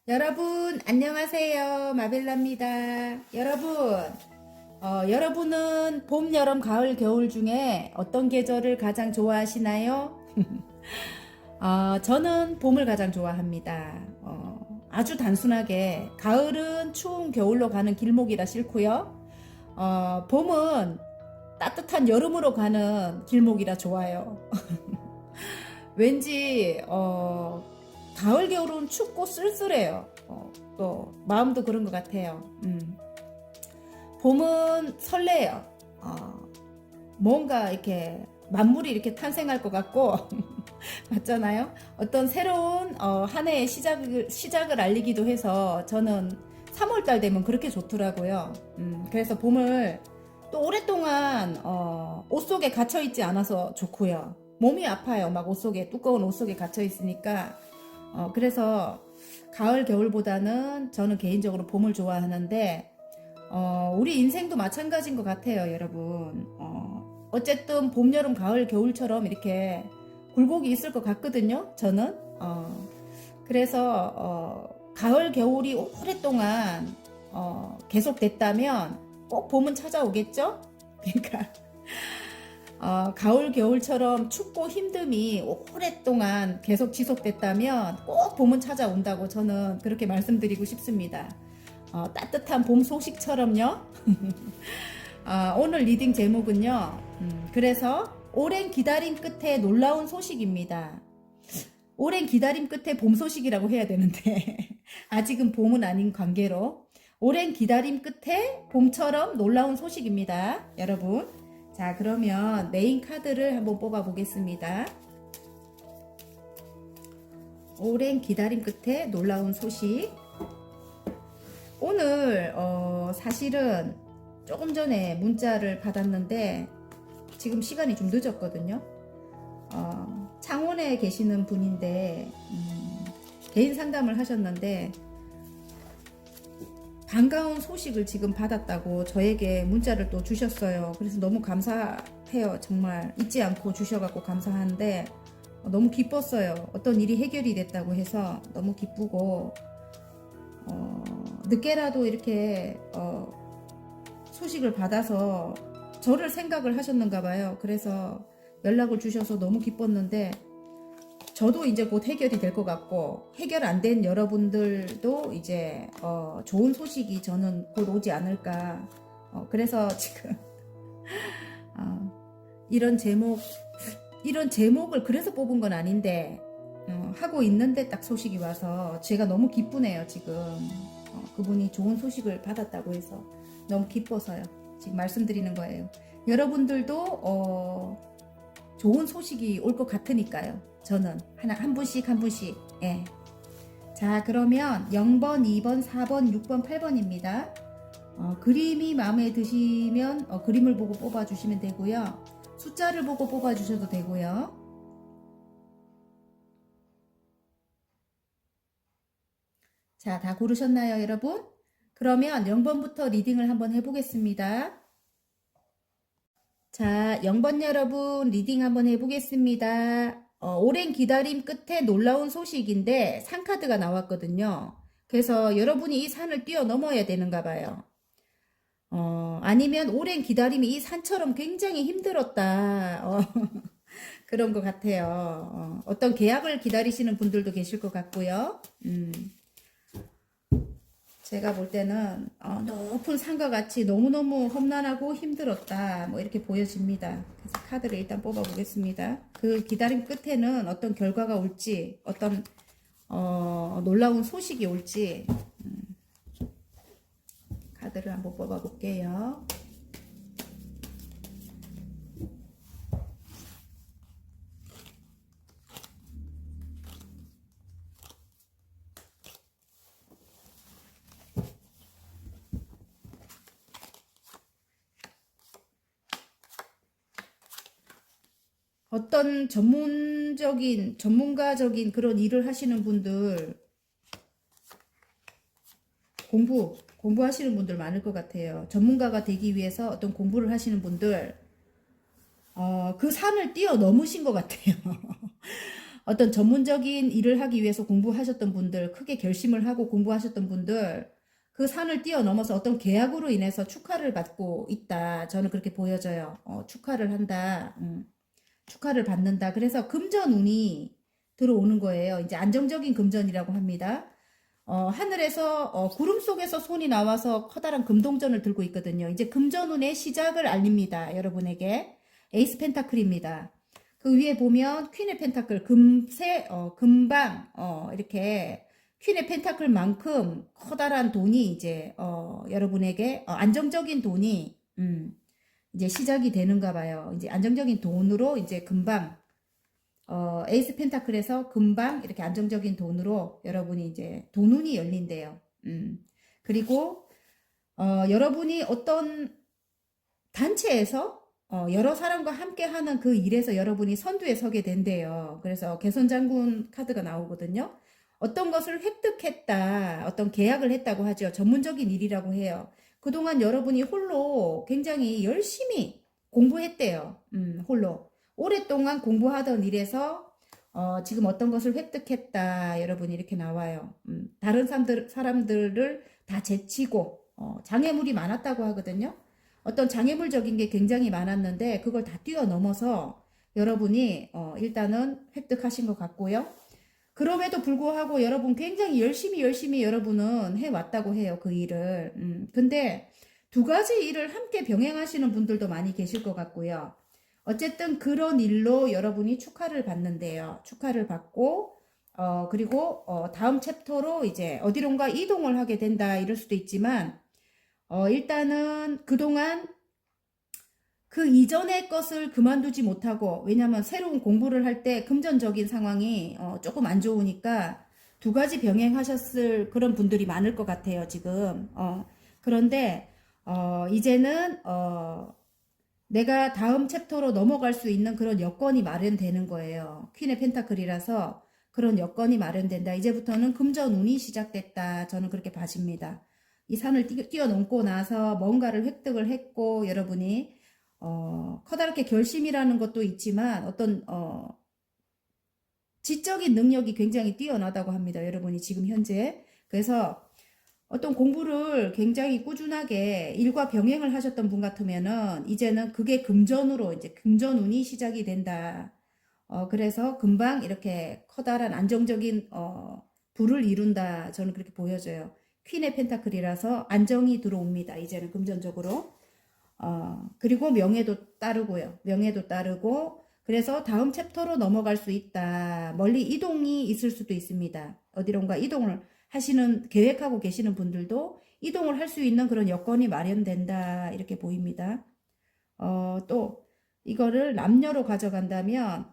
여러분 안녕하세요. 마벨라입니다. 여러분은 봄, 여름, 가을, 겨울 중에 어떤 계절을 가장 좋아하시나요? 저는 봄을 가장 좋아합니다. 아주 단순하게 가을은 추운 겨울로 가는 길목이라 싫고요. 봄은 따뜻한 여름으로 가는 길목이라 좋아요. 왠지 가을 겨울은 춥고 쓸쓸해요. 또 마음도 그런 것 같아요. 봄은 설레요. 뭔가 이렇게 만물이 이렇게 탄생할 것 같고 맞잖아요. 어떤 새로운 한 해의 시작을 알리기도 해서 저는 3월달 되면 그렇게 좋더라고요. 그래서 봄을 또 오랫동안 옷 속에 갇혀 있지 않아서 좋고요. 몸이 아파요. 막 옷 속에 두꺼운 옷 속에 갇혀 있으니까. 그래서 가을 겨울보다는 저는 개인적으로 봄을 좋아하는데 우리 인생도 마찬가지인 것 같아요, 여러분. 어쨌든 봄, 여름, 가을, 겨울처럼 이렇게 굴곡이 있을 것 같거든요, 저는. 그래서 가을, 겨울이 오랫동안 계속됐다면 꼭 봄은 찾아오겠죠? 그러니까 가을, 겨울처럼 춥고 힘듦이 오랫동안 계속 지속됐다면 꼭 봄은 찾아온다고 저는 그렇게 말씀드리고 싶습니다. 따뜻한 봄 소식처럼요. 오늘 리딩 제목은요. 그래서 오랜 기다림 끝에 놀라운 소식입니다. 오랜 기다림 끝에 봄 소식이라고 해야 되는데 아직은 봄은 아닌 관계로 오랜 기다림 끝에 봄처럼 놀라운 소식입니다. 여러분. 자, 그러면 메인 카드를 한번 뽑아 보겠습니다. 오랜 기다림 끝에 놀라운 소식. 오늘 사실은 조금 전에 문자를 받았는데 지금 시간이 좀 늦었거든요. 창원에 계시는 분인데 개인 상담을 하셨는데 반가운 소식을 지금 받았다고 저에게 문자를 또 주셨어요. 그래서 너무 감사해요. 정말 잊지 않고 주셔갖고 감사한데 너무 기뻤어요. 어떤 일이 해결이 됐다고 해서 너무 기쁘고 늦게라도 이렇게 소식을 받아서 저를 생각을 하셨는가 봐요. 그래서 연락을 주셔서 너무 기뻤는데 저도 이제 곧 해결이 될 것 같고 해결 안 된 여러분들도 이제 좋은 소식이 저는 곧 오지 않을까. 그래서 지금 이런 제목을 그래서 뽑은 건 아닌데 하고 있는데 딱 소식이 와서 제가 너무 기쁘네요. 지금 그분이 좋은 소식을 받았다고 해서 너무 기뻐서요. 지금 말씀드리는 거예요. 여러분들도 좋은 소식이 올 것 같으니까요. 저는 한 분씩 한 분씩. 예. 자, 그러면 0번, 2번, 4번, 6번, 8번입니다. 그림이 마음에 드시면 그림을 보고 뽑아주시면 되고요. 숫자를 보고 뽑아주셔도 되고요. 자, 다 고르셨나요, 여러분? 그러면 0번부터 리딩을 한번 해보겠습니다. 자, 0번 여러분 리딩 한번 해보겠습니다. 오랜 기다림 끝에 놀라운 소식인데 산카드가 나왔거든요. 그래서 여러분이 이 산을 뛰어넘어야 되는가 봐요. 아니면 오랜 기다림이 이 산처럼 굉장히 힘들었다. 그런 것 같아요. 어떤 계약을 기다리시는 분들도 계실 것 같고요. 제가 볼 때는 높은 산과 같이 너무너무 험난하고 힘들었다 뭐 이렇게 보여집니다. 그래서 카드를 일단 뽑아 보겠습니다. 그 기다림 끝에는 어떤 결과가 올지 어떤 놀라운 소식이 올지 카드를 한번 뽑아 볼게요. 어떤 전문가적인 그런 일을 하시는 분들, 공부하시는 분들 많을 것 같아요. 전문가가 되기 위해서 어떤 공부를 하시는 분들, 그 산을 뛰어넘으신 것 같아요. 어떤 전문적인 일을 하기 위해서 공부하셨던 분들, 크게 결심을 하고 공부하셨던 분들, 그 산을 뛰어넘어서 어떤 계약으로 인해서 축하를 받고 있다. 저는 그렇게 보여져요. 축하를 한다. 축하를 받는다. 그래서 금전운이 들어오는 거예요. 이제 안정적인 금전이라고 합니다. 하늘에서 구름 속에서 손이 나와서 커다란 금동전을 들고 있거든요. 이제 금전운의 시작을 알립니다. 여러분에게. 에이스 펜타클입니다. 그 위에 보면 퀸의 펜타클, 금방 이렇게 퀸의 펜타클만큼 커다란 돈이 이제 여러분에게 안정적인 돈이 이제 시작이 되는가 봐요. 이제 안정적인 돈으로 이제 금방 에이스 펜타클에서 금방 이렇게 안정적인 돈으로 여러분이 이제 돈운이 열린대요. 그리고 여러분이 어떤 단체에서 여러 사람과 함께 하는 그 일에서 여러분이 선두에 서게 된대요. 그래서 개선장군 카드가 나오거든요. 어떤 것을 획득했다, 어떤 계약을 했다고 하죠. 전문적인 일이라고 해요. 그동안 여러분이 홀로 굉장히 열심히 공부했대요. 홀로. 오랫동안 공부하던 일에서 지금 어떤 것을 획득했다. 여러분이 이렇게 나와요. 다른 사람들을 다 제치고 장애물이 많았다고 하거든요. 어떤 장애물적인 게 굉장히 많았는데 그걸 다 뛰어넘어서 여러분이 일단은 획득하신 것 같고요. 그럼에도 불구하고 여러분 굉장히 열심히 여러분은 해왔다고 해요. 그 일을. 근데 두 가지 일을 함께 병행하시는 분들도 많이 계실 것 같고요. 어쨌든 그런 일로 여러분이 축하를 받는데요. 축하를 받고 그리고 다음 챕터로 이제 어디론가 이동을 하게 된다 이럴 수도 있지만 일단은 그동안 그 이전의 것을 그만두지 못하고 왜냐하면 새로운 공부를 할 때 금전적인 상황이 조금 안 좋으니까 두 가지 병행하셨을 그런 분들이 많을 것 같아요 지금. 그런데 이제는 내가 다음 챕터로 넘어갈 수 있는 그런 여건이 마련되는 거예요. 퀸의 펜타클이라서 그런 여건이 마련된다. 이제부터는 금전운이 시작됐다. 저는 그렇게 봐집니다. 이 산을 뛰어넘고 나서 뭔가를 획득을 했고 여러분이 커다랗게 결심이라는 것도 있지만 어떤 지적인 능력이 굉장히 뛰어나다고 합니다. 여러분이 지금 현재. 그래서 어떤 공부를 굉장히 꾸준하게 일과 병행을 하셨던 분 같으면은 이제는 그게 금전으로 이제 금전운이 시작이 된다. 그래서 금방 이렇게 커다란 안정적인 부를 이룬다. 저는 그렇게 보여져요. 퀸의 펜타클이라서 안정이 들어옵니다. 이제는 금전적으로. 그리고 명예도 따르고요. 명예도 따르고 그래서 다음 챕터로 넘어갈 수 있다. 멀리 이동이 있을 수도 있습니다. 어디론가 이동을 계획하고 계시는 분들도 이동을 할 수 있는 그런 여건이 마련된다. 이렇게 보입니다. 또 이거를 남녀로 가져간다면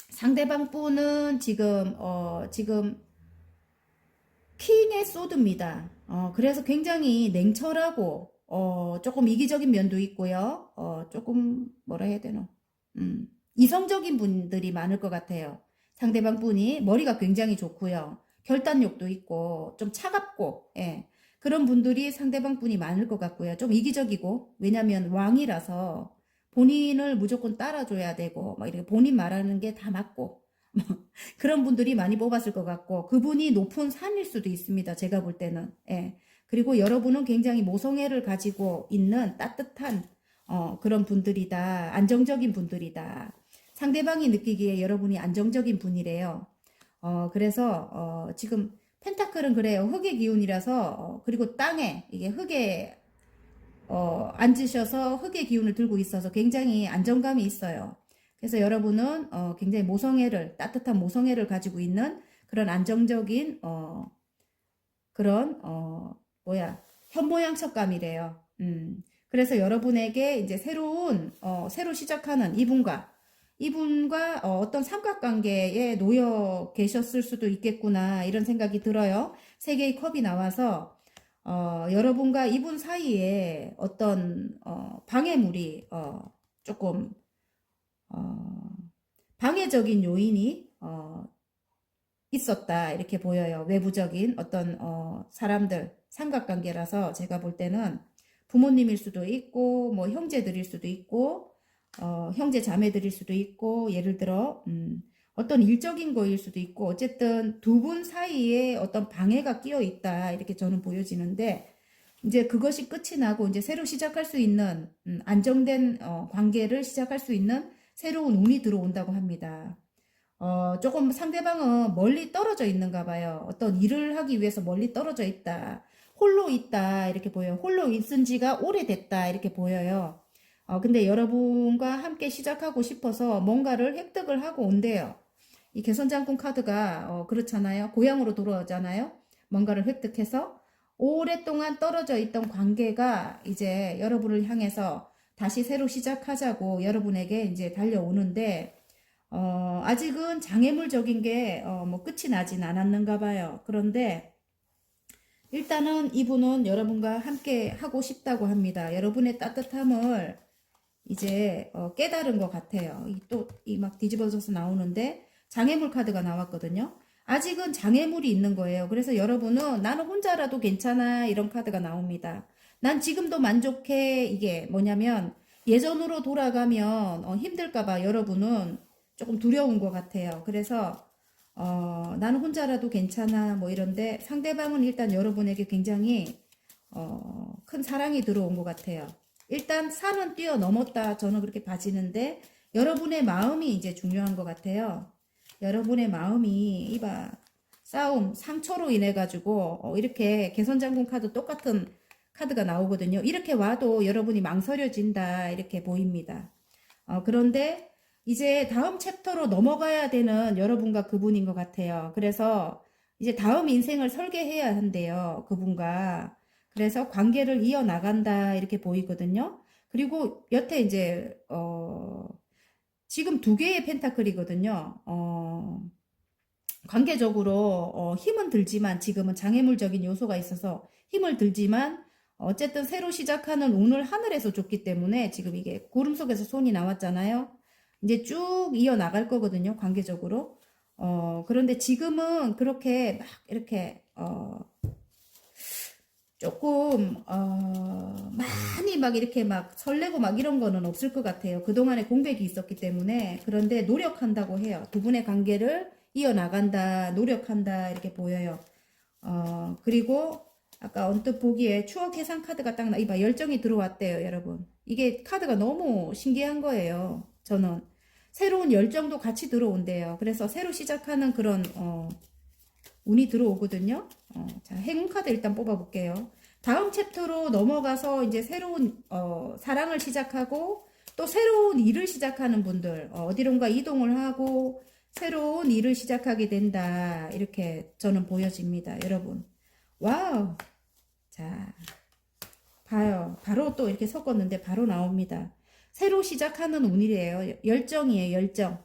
상대방 분은 지금 킹의 소드입니다. 그래서 굉장히 냉철하고 조금 이기적인 면도 있고요. 조금 뭐라 해야 되나? 이성적인 분들이 많을 것 같아요. 상대방 분이 머리가 굉장히 좋고요. 결단력도 있고 좀 차갑고 예. 그런 분들이 상대방 분이 많을 것 같고요. 좀 이기적이고 왜냐하면 왕이라서 본인을 무조건 따라줘야 되고 막 이렇게 본인 말하는 게 다 맞고 그런 분들이 많이 뽑았을 것 같고 그분이 높은 산일 수도 있습니다. 제가 볼 때는 예. 그리고 여러분은 굉장히 모성애를 가지고 있는 따뜻한 그런 분들이다. 안정적인 분들이다. 상대방이 느끼기에 여러분이 안정적인 분이래요. 그래서 지금 펜타클은 그래요. 흙의 기운이라서 그리고 땅에 이게 흙에 앉으셔서 흙의 기운을 들고 있어서 굉장히 안정감이 있어요. 그래서 여러분은 굉장히 따뜻한 모성애를 가지고 있는 그런 안정적인 그런 현모양처감이래요. 그래서 여러분에게 이제 새로 시작하는 이분과 어떤 삼각관계에 놓여 계셨을 수도 있겠구나 이런 생각이 들어요. 세 개의 컵이 나와서 여러분과 이분 사이에 어떤 방해물이 조금 방해적인 요인이 있었다 이렇게 보여요. 외부적인 어떤 사람들 삼각관계라서 제가 볼 때는 부모님일 수도 있고 뭐 형제들일 수도 있고 형제 자매들일 수도 있고 예를 들어 어떤 일적인 거일 수도 있고 어쨌든 두 분 사이에 어떤 방해가 끼어 있다 이렇게 저는 보여지는데 이제 그것이 끝이 나고 이제 새로 시작할 수 있는 안정된 관계를 시작할 수 있는 새로운 운이 들어온다고 합니다. 조금 상대방은 멀리 떨어져 있는가 봐요. 어떤 일을 하기 위해서 멀리 떨어져 있다. 홀로 있다. 이렇게 보여요. 홀로 있은 지가 오래됐다. 이렇게 보여요. 근데 여러분과 함께 시작하고 싶어서 뭔가를 획득을 하고 온대요. 이 개선장군 카드가 그렇잖아요. 고향으로 돌아오잖아요. 뭔가를 획득해서 오랫동안 떨어져 있던 관계가 이제 여러분을 향해서 다시 새로 시작하자고 여러분에게 이제 달려오는데 아직은 장애물적인 게 뭐 끝이 나진 않았는가 봐요. 그런데 일단은 이분은 여러분과 함께 하고 싶다고 합니다. 여러분의 따뜻함을 이제 깨달은 것 같아요. 또 이 막 뒤집어져서 나오는데 장애물 카드가 나왔거든요. 아직은 장애물이 있는 거예요. 그래서 여러분은 나는 혼자라도 괜찮아 이런 카드가 나옵니다. 난 지금도 만족해. 이게 뭐냐면 예전으로 돌아가면 힘들까봐 여러분은 조금 두려운 것 같아요. 그래서 나는 혼자라도 괜찮아 뭐 이런데 상대방은 일단 여러분에게 굉장히 큰 사랑이 들어온 것 같아요. 일단 산은 뛰어넘었다 저는 그렇게 봐지는데 여러분의 마음이 이제 중요한 것 같아요. 여러분의 마음이 이봐 싸움 상처로 인해 가지고 이렇게 개선장군 카드 똑같은 카드가 나오거든요. 이렇게 와도 여러분이 망설여진다 이렇게 보입니다. 그런데 이제 다음 챕터로 넘어가야 되는 여러분과 그분인 것 같아요. 그래서 이제 다음 인생을 설계해야 한대요. 그분과. 그래서 관계를 이어나간다 이렇게 보이거든요. 그리고 여태 이제 지금 두 개의 펜타클이거든요. 관계적으로 힘은 들지만 지금은 장애물적인 요소가 있어서 힘을 들지만 어쨌든 새로 시작하는 운을 하늘에서 줬기 때문에 지금 이게 구름 속에서 손이 나왔잖아요. 이제 쭉 이어나갈 거거든요. 관계적으로. 그런데 지금은 그렇게 막 이렇게 조금 많이 막 이렇게 막 설레고 막 이런 거는 없을 것 같아요. 그동안에 공백이 있었기 때문에. 그런데 노력한다고 해요. 두 분의 관계를 이어나간다, 노력한다 이렇게 보여요. 그리고 아까 언뜻 보기에 추억 해상 카드가 딱 이봐 열정이 들어왔대요, 여러분. 이게 카드가 너무 신기한 거예요. 저는 새로운 열정도 같이 들어온대요. 그래서 새로 시작하는 그런 운이 들어오거든요. 자, 행운 카드 일단 뽑아볼게요. 다음 챕터로 넘어가서 이제 새로운 사랑을 시작하고 또 새로운 일을 시작하는 분들 어디론가 이동을 하고 새로운 일을 시작하게 된다. 이렇게 저는 보여집니다. 여러분. 와우. 자, 봐요. 바로 또 이렇게 섞었는데 바로 나옵니다. 새로 시작하는 운이래요. 열정이에요. 열정.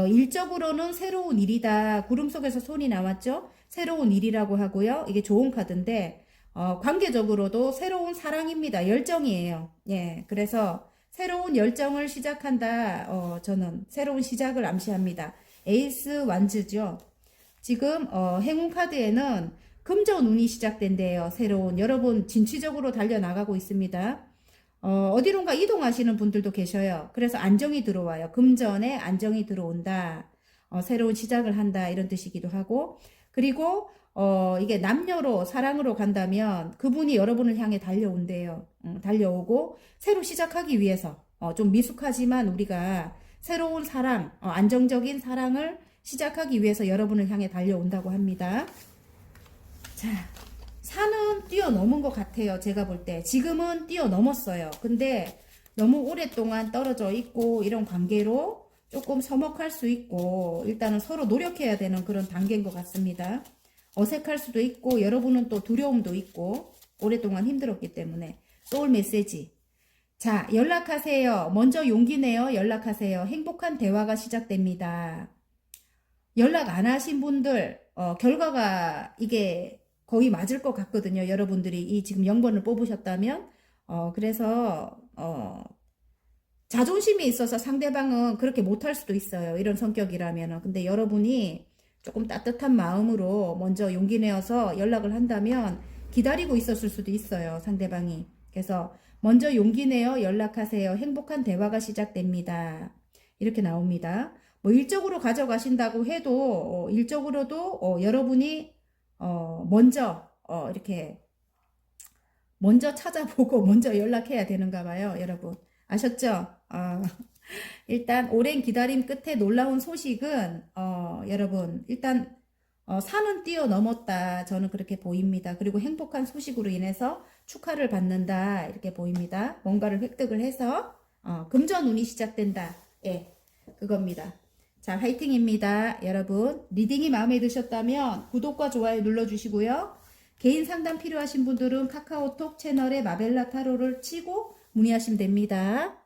일적으로는 새로운 일이다. 구름 속에서 손이 나왔죠? 새로운 일이라고 하고요. 이게 좋은 카드인데, 관계적으로도 새로운 사랑입니다. 열정이에요. 예. 그래서 새로운 열정을 시작한다. 저는 새로운 시작을 암시합니다. 에이스 완즈죠. 지금, 행운 카드에는 금전 운이 시작된대요. 새로운. 여러분, 진취적으로 달려나가고 있습니다. 어디론가 이동하시는 분들도 계셔요. 그래서 안정이 들어와요. 금전에 안정이 들어온다. 새로운 시작을 한다. 이런 뜻이기도 하고. 그리고, 이게 남녀로, 사랑으로 간다면 그분이 여러분을 향해 달려온대요. 달려오고, 새로 시작하기 위해서, 좀 미숙하지만 우리가 새로운 사랑, 안정적인 사랑을 시작하기 위해서 여러분을 향해 달려온다고 합니다. 자. 산은 뛰어넘은 것 같아요. 제가 볼 때. 지금은 뛰어넘었어요. 근데 너무 오랫동안 떨어져 있고 이런 관계로 조금 서먹할 수 있고 일단은 서로 노력해야 되는 그런 단계인 것 같습니다. 어색할 수도 있고 여러분은 또 두려움도 있고 오랫동안 힘들었기 때문에 소울 메시지. 자, 연락하세요. 먼저 용기 내요. 연락하세요. 행복한 대화가 시작됩니다. 연락 안 하신 분들 결과가 이게 거의 맞을 것 같거든요. 여러분들이 이 지금 0번을 뽑으셨다면 그래서 자존심이 있어서 상대방은 그렇게 못할 수도 있어요. 이런 성격이라면. 근데 여러분이 조금 따뜻한 마음으로 먼저 용기 내어서 연락을 한다면 기다리고 있었을 수도 있어요. 상대방이. 그래서 먼저 용기 내어 연락하세요. 행복한 대화가 시작됩니다. 이렇게 나옵니다. 뭐 일적으로 가져가신다고 해도 일적으로도 여러분이 먼저 이렇게 먼저 찾아보고 먼저 연락해야 되는가 봐요, 여러분. 아셨죠? 일단 오랜 기다림 끝에 놀라운 소식은 여러분 일단 산은 뛰어넘었다. 저는 그렇게 보입니다. 그리고 행복한 소식으로 인해서 축하를 받는다. 이렇게 보입니다. 뭔가를 획득을 해서 금전운이 시작된다. 예, 그겁니다. 자, 화이팅입니다. 여러분 리딩이 마음에 드셨다면 구독과 좋아요 눌러주시고요. 개인 상담 필요하신 분들은 카카오톡 채널에 마벨라 타로를 치고 문의하시면 됩니다.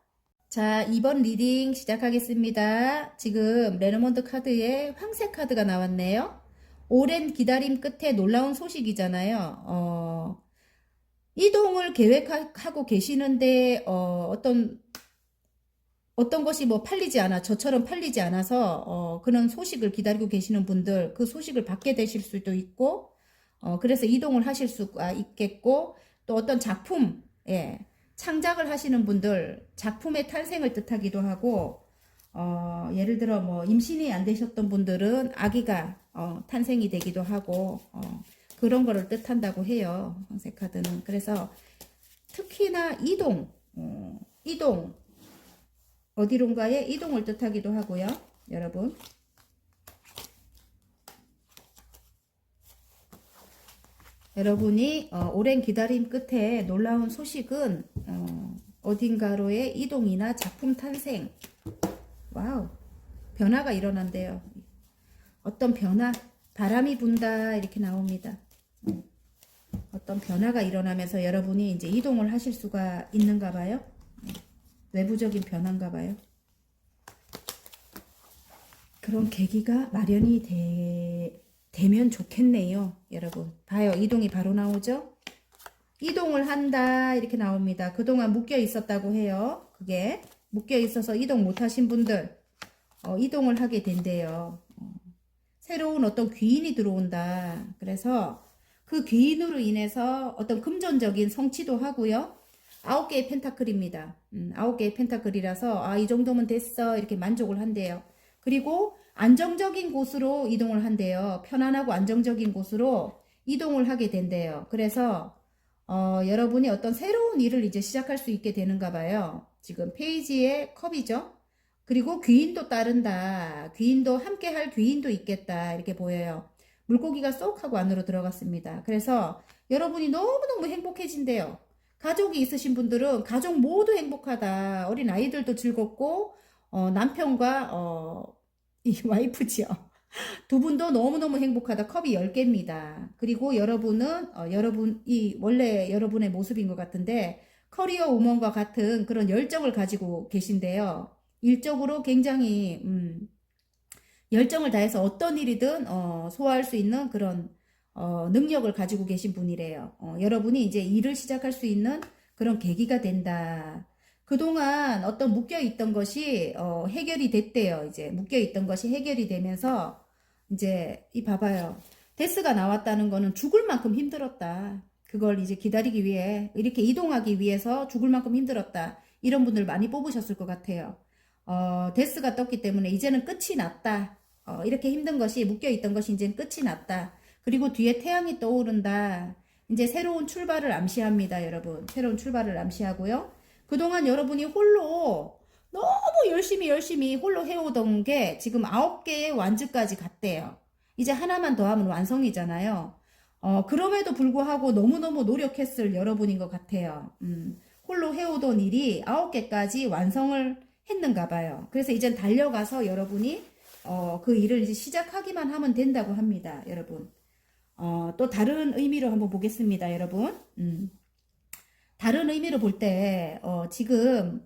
자, 이번 리딩 시작하겠습니다. 지금 레노먼드 카드에 황색 카드가 나왔네요. 오랜 기다림 끝에 놀라운 소식이잖아요. 이동을 계획하고 계시는데 어떤 것이 뭐 팔리지 않아, 저처럼 팔리지 않아서 그런 소식을 기다리고 계시는 분들, 그 소식을 받게 되실 수도 있고, 그래서 이동을 하실 수가 있겠고, 또 어떤 작품, 예, 창작을 하시는 분들, 작품의 탄생을 뜻하기도 하고, 예를 들어 뭐 임신이 안 되셨던 분들은 아기가 탄생이 되기도 하고, 그런 거를 뜻한다고 해요. 황색 카드는. 그래서 특히나 이동, 어디론가의 이동을 뜻하기도 하고요. 여러분. 여러분이 오랜 기다림 끝에 놀라운 소식은 어딘가로의 이동이나 작품 탄생. 와우. 변화가 일어난대요. 어떤 변화, 바람이 분다 이렇게 나옵니다. 어떤 변화가 일어나면서 여러분이 이제 이동을 하실 수가 있는가 봐요. 외부적인 변화인가 봐요. 그런 계기가 마련이 되면 좋겠네요. 여러분. 봐요. 이동이 바로 나오죠? 이동을 한다. 이렇게 나옵니다. 그동안 묶여 있었다고 해요. 그게. 묶여 있어서 이동 못 하신 분들, 이동을 하게 된대요. 새로운 어떤 귀인이 들어온다. 그래서 그 귀인으로 인해서 어떤 금전적인 성취도 하고요. 9개의 펜타클입니다. 9개의 펜타클이라서 이 정도면 됐어 이렇게 만족을 한대요. 그리고 안정적인 곳으로 이동을 한대요. 편안하고 안정적인 곳으로 이동을 하게 된대요. 그래서 여러분이 어떤 새로운 일을 이제 시작할 수 있게 되는가 봐요. 지금 페이지의 컵이죠. 그리고 귀인도 따른다. 귀인도 함께 할 귀인도 있겠다. 이렇게 보여요. 물고기가 쏙 하고 안으로 들어갔습니다. 그래서 여러분이 너무너무 행복해진대요. 가족이 있으신 분들은 가족 모두 행복하다. 어린 아이들도 즐겁고 남편과 이 와이프지요. 두 분도 너무너무 행복하다. 컵이 10개입니다. 그리고 여러분은 여러분이 원래 여러분의 모습인 것 같은데 커리어 우먼과 같은 그런 열정을 가지고 계신데요. 일적으로 굉장히 열정을 다해서 어떤 일이든 소화할 수 있는 그런 능력을 가지고 계신 분이래요. 여러분이 이제 일을 시작할 수 있는 그런 계기가 된다. 그동안 어떤 묶여있던 것이 해결이 됐대요. 이제 묶여있던 것이 해결이 되면서 이제 봐봐요. 데스가 나왔다는 거는 죽을 만큼 힘들었다. 그걸 이제 기다리기 위해 이렇게 이동하기 위해서 죽을 만큼 힘들었다. 이런 분들 많이 뽑으셨을 것 같아요. 데스가 떴기 때문에 이제는 끝이 났다. 이렇게 힘든 것이 묶여있던 것이 이제 끝이 났다. 그리고 뒤에 태양이 떠오른다. 이제 새로운 출발을 암시합니다, 여러분. 새로운 출발을 암시하고요. 그동안 여러분이 홀로 너무 열심히 홀로 해오던 게 지금 9개의 완즈까지 갔대요. 이제 하나만 더 하면 완성이잖아요. 그럼에도 불구하고 너무너무 노력했을 여러분인 것 같아요. 홀로 해오던 일이 9개까지 완성을 했는가 봐요. 그래서 이젠 달려가서 여러분이 그 일을 이제 시작하기만 하면 된다고 합니다, 여러분. 또 다른 의미로 한번 보겠습니다, 여러분. 다른 의미로 볼 때 지금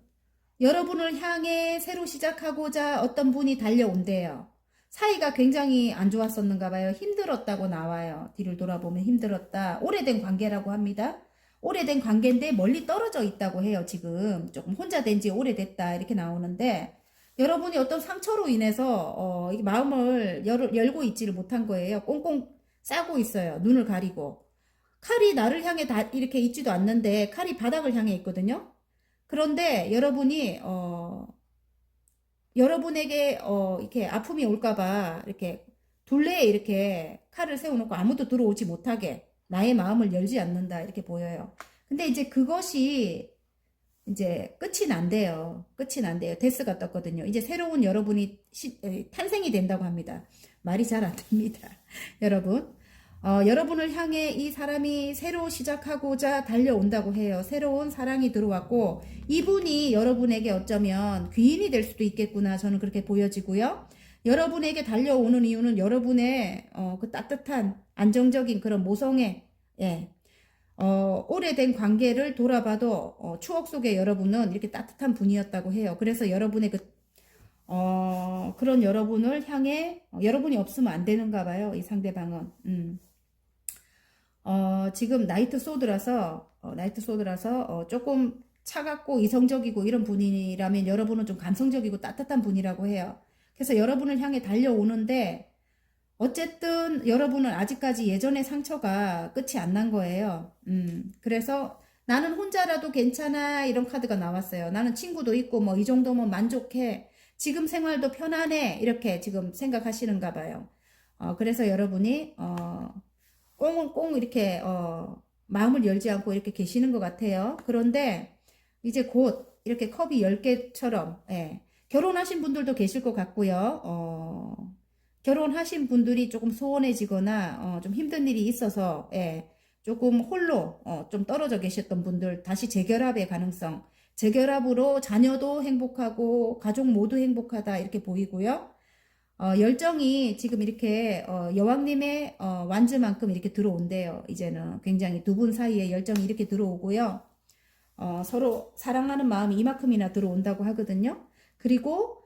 여러분을 향해 새로 시작하고자 어떤 분이 달려온대요. 사이가 굉장히 안 좋았었는가 봐요. 힘들었다고 나와요. 뒤를 돌아보면 힘들었다. 오래된 관계라고 합니다. 오래된 관계인데 멀리 떨어져 있다고 해요. 지금 조금 혼자 된 지 오래됐다 이렇게 나오는데 여러분이 어떤 상처로 인해서 마음을 열고 있지를 못한 거예요. 꽁꽁 싸고 있어요. 눈을 가리고. 칼이 나를 향해 다 이렇게 있지도 않는데 칼이 바닥을 향해 있거든요. 그런데 여러분이 여러분에게 이렇게 아픔이 올까봐 이렇게 둘레에 이렇게 칼을 세워놓고 아무도 들어오지 못하게 나의 마음을 열지 않는다 이렇게 보여요. 근데 이제 그것이 이제 끝이 난대요. 끝이 난대요. 데스가 떴거든요. 이제 새로운 여러분이 탄생이 된다고 합니다. 말이 잘 안 됩니다. 여러분. 여러분을 향해 이 사람이 새로 시작하고자 달려온다고 해요. 새로운 사랑이 들어왔고 이분이 여러분에게 어쩌면 귀인이 될 수도 있겠구나. 저는 그렇게 보여지고요. 여러분에게 달려오는 이유는 여러분의 그 따뜻한 안정적인 그런 모성애, 예, 오래된 관계를 돌아봐도 추억 속에 여러분은 이렇게 따뜻한 분이었다고 해요. 그래서 여러분의 그런 여러분을 향해 여러분이 없으면 안 되는가 봐요. 이 상대방은. 지금 나이트 소드라서 조금 차갑고 이성적이고 이런 분이라면 여러분은 좀 감성적이고 따뜻한 분이라고 해요. 그래서 여러분을 향해 달려오는데 어쨌든 여러분은 아직까지 예전의 상처가 끝이 안 난 거예요. 그래서 나는 혼자라도 괜찮아 이런 카드가 나왔어요. 나는 친구도 있고 뭐 이 정도면 만족해. 지금 생활도 편안해. 이렇게 지금 생각하시는가 봐요. 그래서 여러분이 꽁 이렇게 마음을 열지 않고 이렇게 계시는 것 같아요. 그런데 이제 곧 이렇게 컵이 10개처럼 예, 결혼하신 분들도 계실 것 같고요. 결혼하신 분들이 조금 소원해지거나 좀 힘든 일이 있어서 예, 조금 홀로 좀 떨어져 계셨던 분들 다시 재결합의 가능성, 재결합으로 자녀도 행복하고 가족 모두 행복하다 이렇게 보이고요. 열정이 지금 이렇게 여왕님의 완즈만큼 이렇게 들어온대요. 이제는 굉장히 두 분 사이에 열정이 이렇게 들어오고요. 서로 사랑하는 마음이 이만큼이나 들어온다고 하거든요. 그리고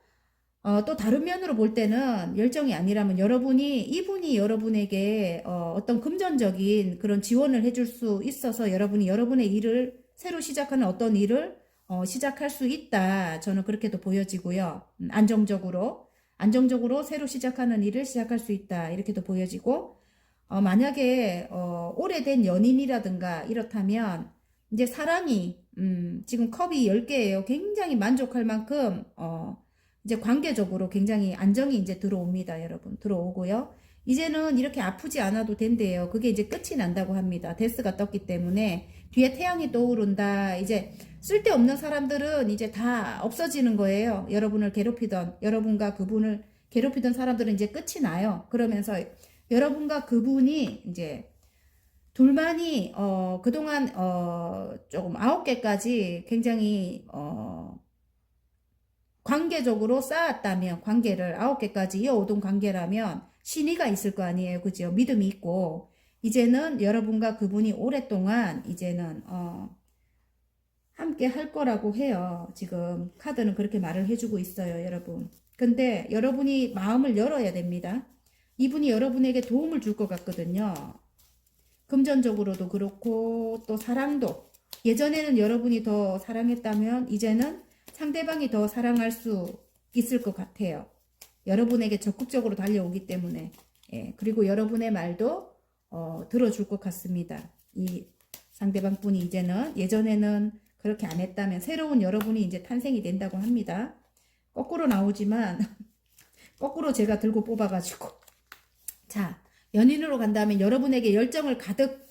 또 다른 면으로 볼 때는 열정이 아니라면 이분이 여러분에게 어떤 금전적인 그런 지원을 해줄 수 있어서 여러분이 여러분의 일을 새로 시작하는 어떤 일을 시작할 수 있다. 저는 그렇게도 보여지고요. 안정적으로 새로 시작하는 일을 시작할 수 있다. 이렇게도 보여지고, 만약에, 오래된 연인이라든가 이렇다면, 이제 사랑이, 지금 컵이 10개예요. 굉장히 만족할 만큼, 이제 관계적으로 굉장히 안정이 이제 들어옵니다. 여러분. 들어오고요. 이제는 이렇게 아프지 않아도 된대요. 그게 이제 끝이 난다고 합니다. 데스가 떴기 때문에 뒤에 태양이 떠오른다. 이제 쓸데없는 사람들은 이제 다 없어지는 거예요. 여러분과 그분을 괴롭히던 사람들은 이제 끝이 나요. 그러면서 여러분과 그분이 이제 둘만이 그동안 조금 9개까지 굉장히 관계적으로 쌓았다면 관계를 9개까지 이어오던 관계라면 신의가 있을 거 아니에요. 그죠? 믿음이 있고 이제는 여러분과 그분이 오랫동안 이제는 함께 할 거라고 해요. 지금 카드는 그렇게 말을 해주고 있어요. 여러분. 근데 여러분이 마음을 열어야 됩니다. 이분이 여러분에게 도움을 줄 것 같거든요. 금전적으로도 그렇고 또 사랑도 예전에는 여러분이 더 사랑했다면 이제는 상대방이 더 사랑할 수 있을 것 같아요. 여러분에게 적극적으로 달려오기 때문에 예, 그리고 여러분의 말도 들어줄 것 같습니다. 이 상대방 분이 이제는 예전에는 그렇게 안 했다면 새로운 여러분이 이제 탄생이 된다고 합니다. 거꾸로 나오지만 거꾸로 제가 들고 뽑아가지고 자 연인으로 간다면 여러분에게 열정을 가득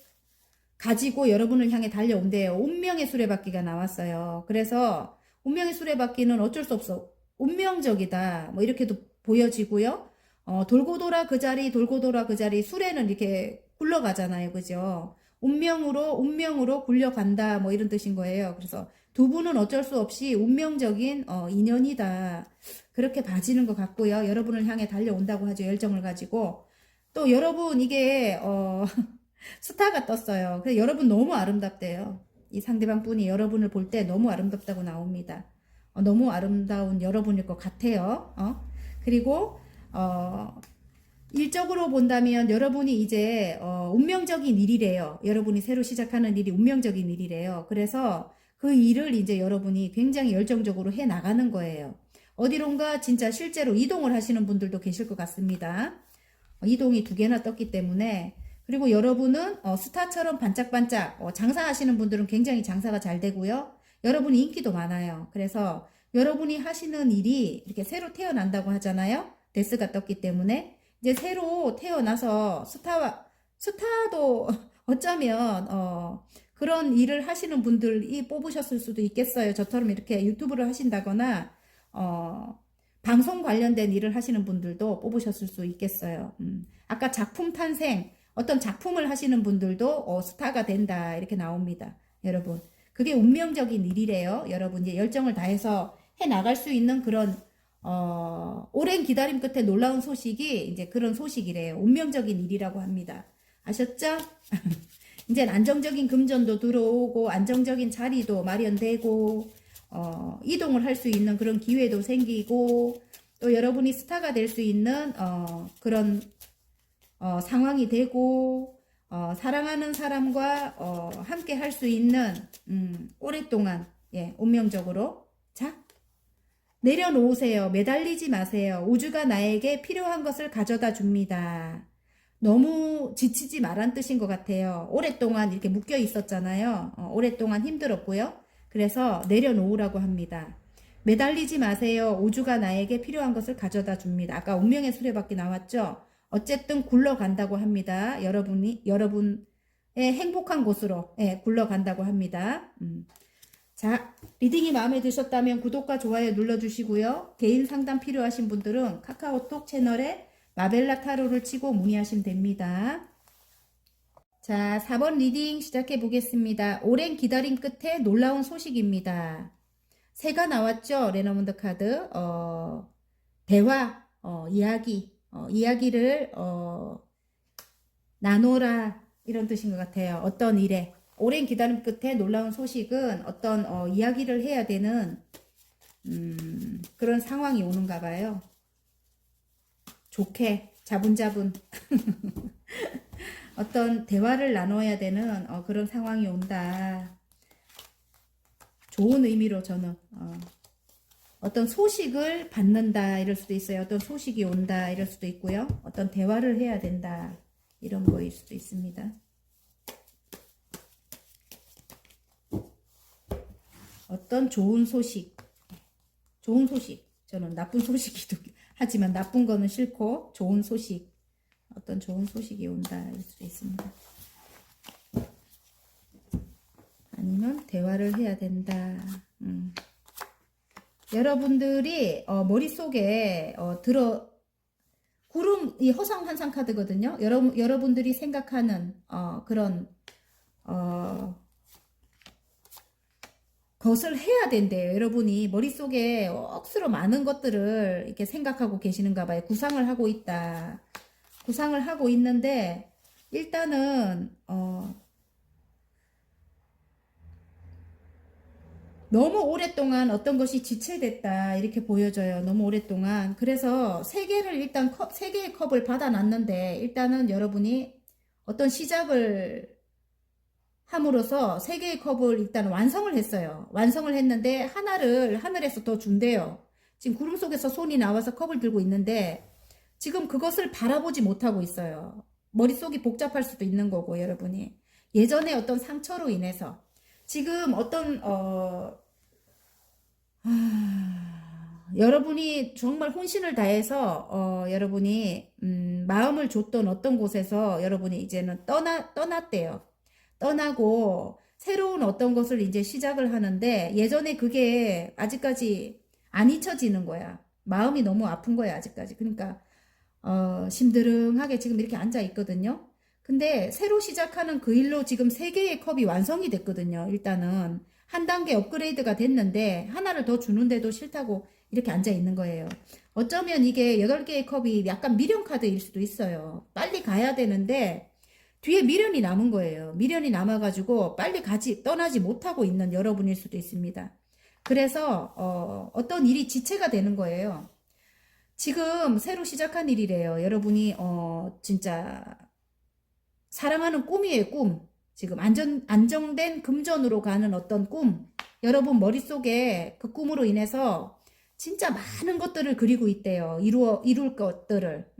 가지고 여러분을 향해 달려온대요. 운명의 수레바퀴가 나왔어요. 그래서 운명의 수레바퀴는 어쩔 수 없어. 운명적이다. 뭐 이렇게도 보여지고요. 돌고 돌아 그 자리 수레는 이렇게 굴러가잖아요. 그죠? 운명으로 굴려간다. 뭐 이런 뜻인 거예요. 그래서 두 분은 어쩔 수 없이 운명적인 인연이다. 그렇게 봐지는 것 같고요. 여러분을 향해 달려온다고 하죠. 열정을 가지고. 또 여러분 이게 스타가 떴어요. 그래서 여러분 너무 아름답대요. 이 상대방 분이 여러분을 볼 때 너무 아름답다고 나옵니다. 너무 아름다운 여러분일 것 같아요. 그리고 일적으로 본다면 여러분이 이제 운명적인 일이래요. 여러분이 새로 시작하는 일이 운명적인 일이래요. 그래서 그 일을 이제 여러분이 굉장히 열정적으로 해 나가는 거예요. 어디론가 진짜 실제로 이동을 하시는 분들도 계실 것 같습니다. 이동이 2개나 떴기 때문에 그리고 여러분은 스타처럼 반짝반짝 장사하시는 분들은 굉장히 장사가 잘 되고요. 여러분이 인기도 많아요. 그래서 여러분이 하시는 일이 이렇게 새로 태어난다고 하잖아요. 데스가 떴기 때문에 이제 새로 태어나서 스타도 어쩌면 그런 일을 하시는 분들이 뽑으셨을 수도 있겠어요. 저처럼 이렇게 유튜브를 하신다거나 방송 관련된 일을 하시는 분들도 뽑으셨을 수 있겠어요. 아까 작품 탄생, 어떤 작품을 하시는 분들도 스타가 된다 이렇게 나옵니다. 여러분, 그게 운명적인 일이래요. 여러분, 이제 열정을 다해서 해 나갈 수 있는 그런 오랜 기다림 끝에 놀라운 소식이 이제 그런 소식이래요. 운명적인 일이라고 합니다. 아셨죠? 이제 안정적인 금전도 들어오고 안정적인 자리도 마련되고 이동을 할 수 있는 그런 기회도 생기고 또 여러분이 스타가 될 수 있는 그런 상황이 되고 사랑하는 사람과 함께 할 수 있는 오랫동안 예, 운명적으로 자 내려놓으세요. 매달리지 마세요. 우주가 나에게 필요한 것을 가져다 줍니다. 너무 지치지 말란 뜻인 것 같아요. 오랫동안 이렇게 묶여 있었잖아요. 오랫동안 힘들었고요. 그래서 내려놓으라고 합니다. 매달리지 마세요. 우주가 나에게 필요한 것을 가져다 줍니다. 아까 운명의 수레바퀴 나왔죠? 어쨌든 굴러간다고 합니다. 여러분의 행복한 곳으로 예, 굴러간다고 합니다. 자, 리딩이 마음에 드셨다면 구독과 좋아요 눌러주시고요. 개인 상담 필요하신 분들은 카카오톡 채널에 마벨라 타로를 치고 문의하시면 됩니다. 자, 4번 리딩 시작해 보겠습니다. 오랜 기다림 끝에 놀라운 소식입니다. 새가 나왔죠? 레너먼드 카드. 대화, 이야기를 나눠라 이런 뜻인 것 같아요. 어떤 일에 오랜 기다림 끝에 놀라운 소식은 어떤 이야기를 해야 되는 그런 상황이 오는가 봐요. 좋게 자분자분 어떤 대화를 나눠야 되는 그런 상황이 온다. 좋은 의미로 저는 어떤 소식을 받는다 이럴 수도 있어요. 어떤 소식이 온다 이럴 수도 있고요. 어떤 대화를 해야 된다 이런 거일 수도 있습니다. 어떤 좋은 소식, 저는 나쁜 소식이도 하지만 나쁜 거는 싫고 좋은 소식, 어떤 좋은 소식이 온다 일 수도 있습니다. 아니면 대화를 해야 된다. 여러분들이 머릿속에 구름, 이 허상환상 카드거든요. 여러분들이 생각하는 그런 것을 해야 된대요. 여러분이 머릿속에 억수로 많은 것들을 이렇게 생각하고 계시는가 봐요. 구상을 하고 있다. 구상을 하고 있는데 일단은 너무 오랫동안 어떤 것이 지체됐다 이렇게 보여져요. 너무 오랫동안. 그래서 세 개의 컵을 받아놨는데 일단은 여러분이 어떤 시작을 함으로써 세 개의 컵을 일단 완성을 했어요. 완성을 했는데 하나를 하늘에서 더 준대요. 지금 구름 속에서 손이 나와서 컵을 들고 있는데 지금 그것을 바라보지 못하고 있어요. 머릿속이 복잡할 수도 있는 거고 여러분이 예전에 어떤 상처로 인해서 지금 어떤 여러분이 정말 혼신을 다해서 여러분이 마음을 줬던 어떤 곳에서 여러분이 이제는 떠났대요. 떠나고 새로운 어떤 것을 이제 시작을 하는데 예전에 그게 아직까지 안 잊혀지는 거야. 마음이 너무 아픈 거야 아직까지. 그러니까 심드렁하게 지금 이렇게 앉아 있거든요. 근데 새로 시작하는 그 일로 지금 3개의 컵이 완성이 됐거든요. 일단은 한 단계 업그레이드가 됐는데 하나를 더 주는데도 싫다고 이렇게 앉아 있는 거예요. 어쩌면 이게 8개의 컵이 약간 미련 카드일 수도 있어요. 빨리 가야 되는데 뒤에 미련이 남은 거예요. 미련이 남아가지고 빨리 떠나지 못하고 있는 여러분일 수도 있습니다. 그래서 어떤 일이 지체가 되는 거예요. 지금 새로 시작한 일이래요. 여러분이 진짜 사랑하는 꿈이에요. 꿈. 지금 안정된 금전으로 가는 어떤 꿈. 여러분 머릿속에 그 꿈으로 인해서 진짜 많은 것들을 그리고 있대요. 이룰 것들을.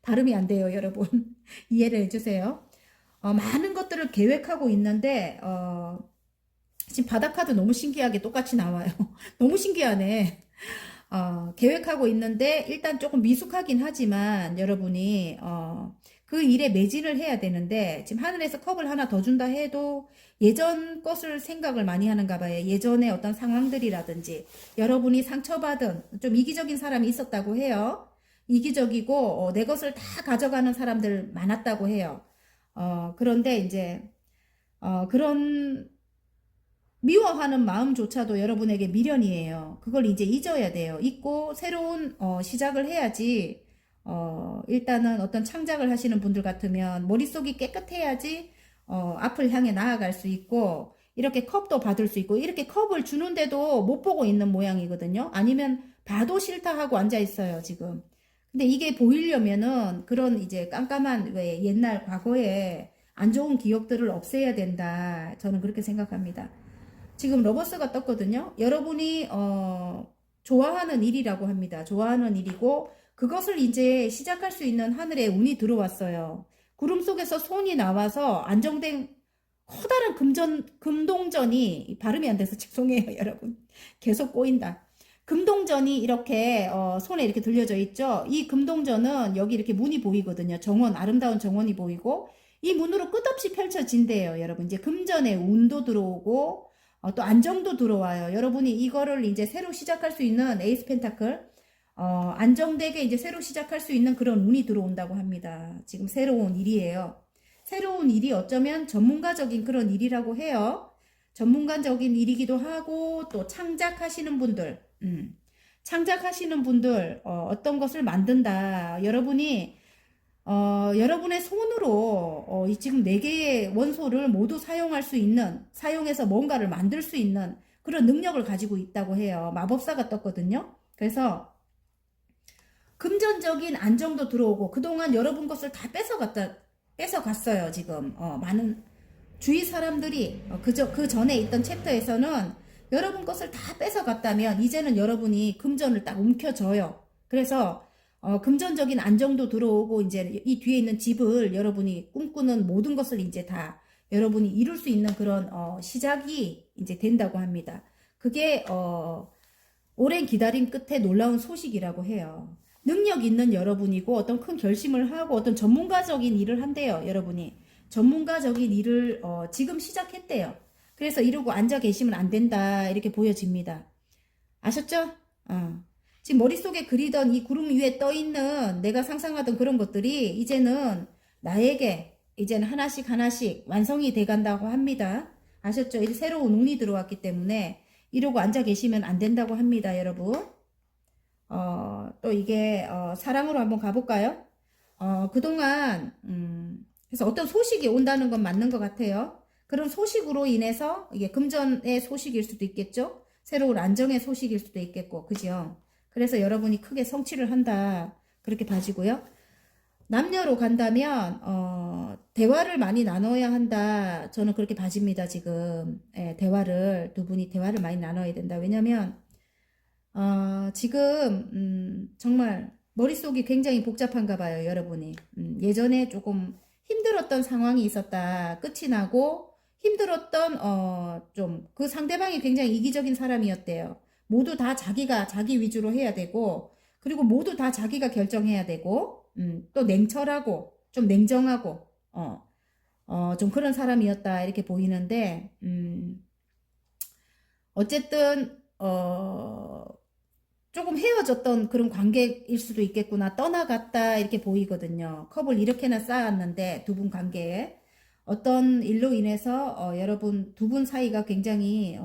발음이 안 돼요, 여러분. 이해를 해주세요. 많은 것들을 계획하고 있는데 지금 바닷카드 너무 신기하게 똑같이 나와요. 너무 신기하네. 계획하고 있는데 일단 조금 미숙하긴 하지만 여러분이 그 일에 매진을 해야 되는데 지금 하늘에서 컵을 하나 더 준다 해도 예전 것을 생각을 많이 하는가 봐요. 예전에 어떤 상황들이라든지 여러분이 상처받은 좀 이기적인 사람이 있었다고 해요. 이기적이고 내 것을 다 가져가는 사람들 많았다고 해요. 그런데 이제 그런 미워하는 마음조차도 여러분에게 미련이에요. 그걸 이제 잊어야 돼요. 잊고 새로운 시작을 해야지. 일단은 어떤 창작을 하시는 분들 같으면 머릿속이 깨끗해야지 앞을 향해 나아갈 수 있고 이렇게 컵도 받을 수 있고 이렇게 컵을 주는데도 못 보고 있는 모양이거든요. 아니면 봐도 싫다 하고 앉아 있어요, 지금. 근데 이게 보이려면은 그런 이제 깜깜한 왜 옛날 과거에 안 좋은 기억들을 없애야 된다. 저는 그렇게 생각합니다. 지금 러버스가 떴거든요. 여러분이 좋아하는 일이라고 합니다. 좋아하는 일이고 그것을 이제 시작할 수 있는 하늘에 운이 들어왔어요. 구름 속에서 손이 나와서 안정된 커다란 금동전이 발음이 안 돼서 죄송해요, 여러분. 계속 꼬인다. 금동전이 이렇게 손에 이렇게 들려져 있죠. 이 금동전은 여기 이렇게 문이 보이거든요. 정원, 아름다운 정원이 보이고 이 문으로 끝없이 펼쳐진대요, 여러분. 이제 금전에 운도 들어오고 또 안정도 들어와요. 여러분이 이거를 이제 새로 시작할 수 있는 에이스 펜타클, 안정되게 이제 새로 시작할 수 있는 그런 운이 들어온다고 합니다. 지금 새로운 일이에요. 새로운 일이 어쩌면 전문가적인 그런 일이라고 해요. 전문가적인 일이기도 하고 또 창작하시는 분들, 창작하시는 분들 어떤 것을 만든다. 여러분이 여러분의 손으로 이 지금 4개의 원소를 모두 사용할 수 있는, 사용해서 뭔가를 만들 수 있는 그런 능력을 가지고 있다고 해요. 마법사가 떴거든요. 그래서 금전적인 안정도 들어오고 그동안 여러분 것을 다 뺏어갔어요. 지금 많은 주위 사람들이 그 전에 있던 챕터에서는 여러분 것을 다 뺏어갔다면 이제는 여러분이 금전을 딱 움켜줘요. 그래서 금전적인 안정도 들어오고 이제 이 뒤에 있는 집을 여러분이 꿈꾸는 모든 것을 이제 다 여러분이 이룰 수 있는 그런 시작이 이제 된다고 합니다. 그게 오랜 기다림 끝에 놀라운 소식이라고 해요. 능력 있는 여러분이고 어떤 큰 결심을 하고 어떤 전문가적인 일을 한대요. 여러분이 전문가적인 일을 지금 시작했대요. 그래서 이러고 앉아 계시면 안 된다 이렇게 보여집니다. 아셨죠? 지금 머릿속에 그리던 이 구름 위에 떠있는 내가 상상하던 그런 것들이 이제는 나에게 이제는 하나씩 하나씩 완성이 돼 간다고 합니다. 아셨죠? 이제 새로운 운이 들어왔기 때문에 이러고 앉아 계시면 안 된다고 합니다, 여러분. 또 이게 사랑으로 한번 가볼까요? 그동안 그래서 어떤 소식이 온다는 건 맞는 것 같아요. 그런 소식으로 인해서 이게 금전의 소식일 수도 있겠죠. 새로운 안정의 소식일 수도 있겠고, 그죠? 그래서 여러분이 크게 성취를 한다 그렇게 봐지고요. 남녀로 간다면 대화를 많이 나눠야 한다. 저는 그렇게 봐집니다. 지금 대화를 두 분이 대화를 많이 나눠야 된다. 왜냐면 지금 정말 머릿속이 굉장히 복잡한가 봐요. 여러분이 예전에 조금 힘들었던 상황이 있었다. 끝이 나고 힘들었던 좀 그 상대방이 굉장히 이기적인 사람이었대요. 모두 다 자기가 자기 위주로 해야 되고 그리고 모두 다 자기가 결정해야 되고 또 냉철하고 좀 냉정하고 좀 그런 사람이었다 이렇게 보이는데 어쨌든 조금 헤어졌던 그런 관계일 수도 있겠구나. 떠나갔다 이렇게 보이거든요. 컵을 이렇게나 쌓았는데 두 분 관계에 어떤 일로 인해서 여러분 두 분 사이가 굉장히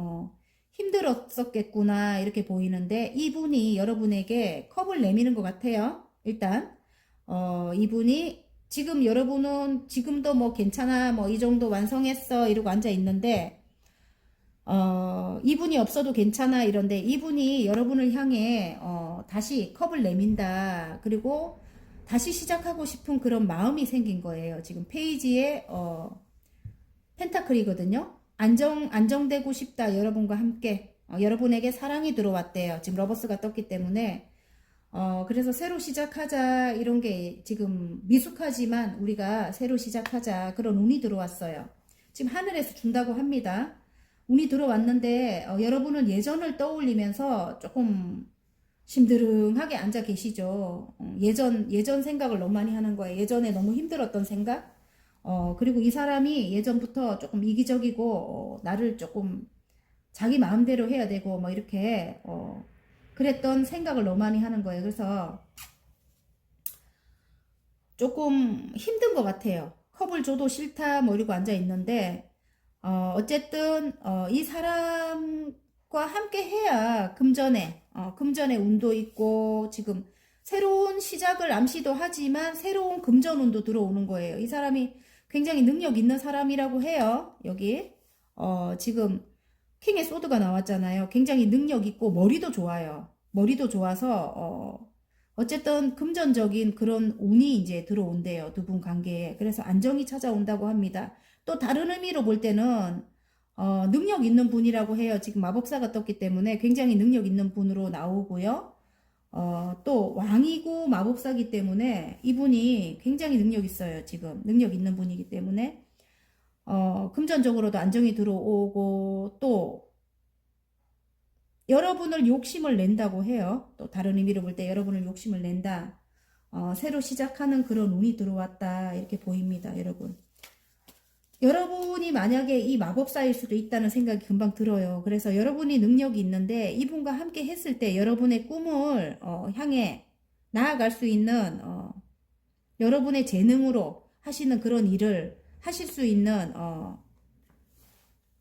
힘들었었겠구나 이렇게 보이는데 이분이 여러분에게 컵을 내미는 것 같아요. 일단 이분이 지금 여러분은 지금도 뭐 괜찮아 뭐 이 정도 완성했어 이러고 앉아 있는데 이분이 없어도 괜찮아 이런데 이분이 여러분을 향해 다시 컵을 내민다. 그리고 다시 시작하고 싶은 그런 마음이 생긴 거예요. 지금 페이지에 펜타클이거든요. 안정되고 싶다. 여러분과 함께 여러분에게 사랑이 들어왔대요. 지금 러버스가 떴기 때문에 그래서 새로 시작하자 이런 게 지금 미숙하지만 우리가 새로 시작하자 그런 운이 들어왔어요. 지금 하늘에서 준다고 합니다. 운이 들어왔는데 여러분은 예전을 떠올리면서 조금 심드렁하게 앉아 계시죠. 예전 생각을 너무 많이 하는 거예요. 예전에 너무 힘들었던 생각. 그리고 이 사람이 예전부터 조금 이기적이고 나를 조금 자기 마음대로 해야 되고 뭐 이렇게 그랬던 생각을 너무 많이 하는 거예요. 그래서 조금 힘든 것 같아요. 컵을 줘도 싫다 뭐 이러고 앉아 있는데 어쨌든 이 사람과 함께 해야 금전의 운도 있고 지금 새로운 시작을 암시도 하지만 새로운 금전 운도 들어오는 거예요. 이 사람이 굉장히 능력 있는 사람이라고 해요. 여기 지금 킹의 소드가 나왔잖아요. 굉장히 능력 있고 머리도 좋아요. 머리도 좋아서 어쨌든 금전적인 그런 운이 이제 들어온대요. 두 분 관계에. 그래서 안정이 찾아온다고 합니다. 또 다른 의미로 볼 때는 능력 있는 분이라고 해요. 지금 마법사가 떴기 때문에 굉장히 능력 있는 분으로 나오고요. 또 왕이고 마법사기 때문에 이분이 굉장히 능력 있어요. 지금 능력 있는 분이기 때문에 금전적으로도 안정이 들어오고 또 여러분을 욕심을 낸다고 해요. 또 다른 의미로 볼 때 여러분을 욕심을 낸다. 새로 시작하는 그런 운이 들어왔다. 이렇게 보입니다. 여러분. 여러분이 만약에 이 마법사일 수도 있다는 생각이 금방 들어요. 그래서 여러분이 능력이 있는데 이분과 함께 했을 때 여러분의 꿈을 향해 나아갈 수 있는 여러분의 재능으로 하시는 그런 일을 하실 수 있는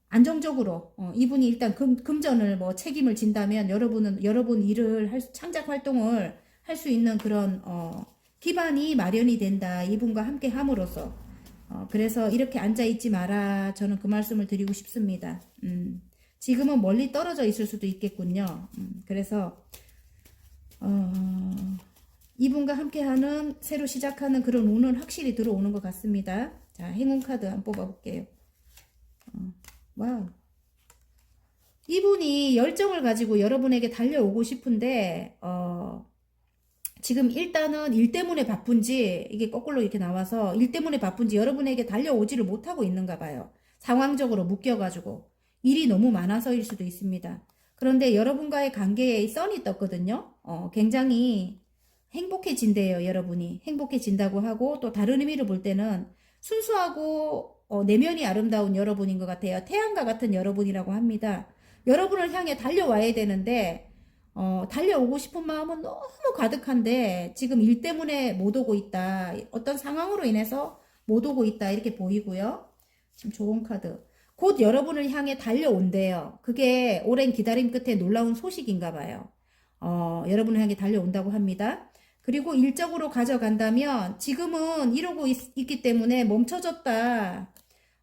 안정적으로 이분이 일단 금전을 뭐 책임을 진다면 여러분은 여러분 일을 창작 활동을 할 수 있는 그런 기반이 마련이 된다. 이분과 함께 함으로써 그래서 이렇게 앉아 있지 마라. 저는 그 말씀을 드리고 싶습니다. 지금은 멀리 떨어져 있을 수도 있겠군요. 그래서 이분과 함께하는 새로 시작하는 그런 운은 확실히 들어오는 것 같습니다. 자, 행운 카드 한번 뽑아볼게요. 와우. 이분이 열정을 가지고 여러분에게 달려오고 싶은데 지금 일단은 일 때문에 바쁜지 이게 거꾸로 이렇게 나와서 일 때문에 바쁜지 여러분에게 달려오지를 못하고 있는가 봐요. 상황적으로 묶여가지고 일이 너무 많아서일 수도 있습니다. 그런데 여러분과의 관계에 선이 떴거든요. 굉장히 행복해진대요. 여러분이 행복해진다고 하고 또 다른 의미로 볼 때는 순수하고 내면이 아름다운 여러분인 것 같아요. 태양과 같은 여러분이라고 합니다. 여러분을 향해 달려와야 되는데 달려오고 싶은 마음은 너무 가득한데 지금 일 때문에 못 오고 있다. 어떤 상황으로 인해서 못 오고 있다. 이렇게 보이고요. 지금 좋은 카드. 곧 여러분을 향해 달려온대요. 그게 오랜 기다림 끝에 놀라운 소식인가 봐요. 여러분을 향해 달려온다고 합니다. 그리고 일적으로 가져간다면 지금은 이러고 있기 때문에 멈춰졌다.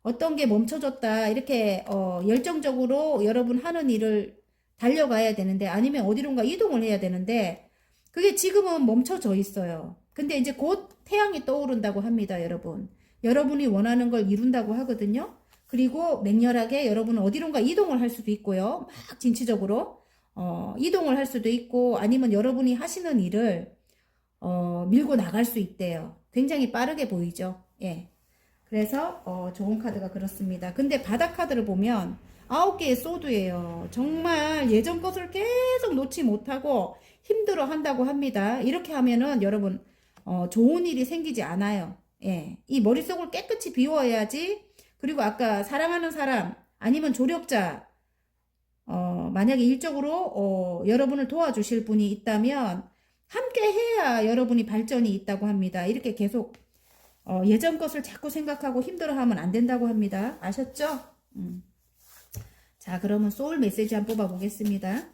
어떤 게 멈춰졌다. 이렇게 열정적으로 여러분 하는 일을 달려가야 되는데 아니면 어디론가 이동을 해야 되는데 그게 지금은 멈춰져 있어요. 근데 이제 곧 태양이 떠오른다고 합니다. 여러분. 여러분이 원하는 걸 이룬다고 하거든요. 그리고 맹렬하게 여러분은 어디론가 이동을 할 수도 있고요. 막 진취적으로 이동을 할 수도 있고 아니면 여러분이 하시는 일을 밀고 나갈 수 있대요. 굉장히 빠르게 보이죠. 예. 그래서 좋은 카드가 그렇습니다. 근데 바닥 카드를 보면 9개의 소드예요. 정말 예전 것을 계속 놓지 못하고 힘들어 한다고 합니다. 이렇게 하면은 여러분 좋은 일이 생기지 않아요. 예. 이 머릿속을 깨끗이 비워야지. 그리고 아까 사랑하는 사람 아니면 조력자 만약에 일적으로 여러분을 도와주실 분이 있다면 함께 해야 여러분이 발전이 있다고 합니다. 이렇게 계속 예전 것을 자꾸 생각하고 힘들어하면 안 된다고 합니다. 아셨죠? 자, 그러면 소울 메시지 한번 뽑아보겠습니다.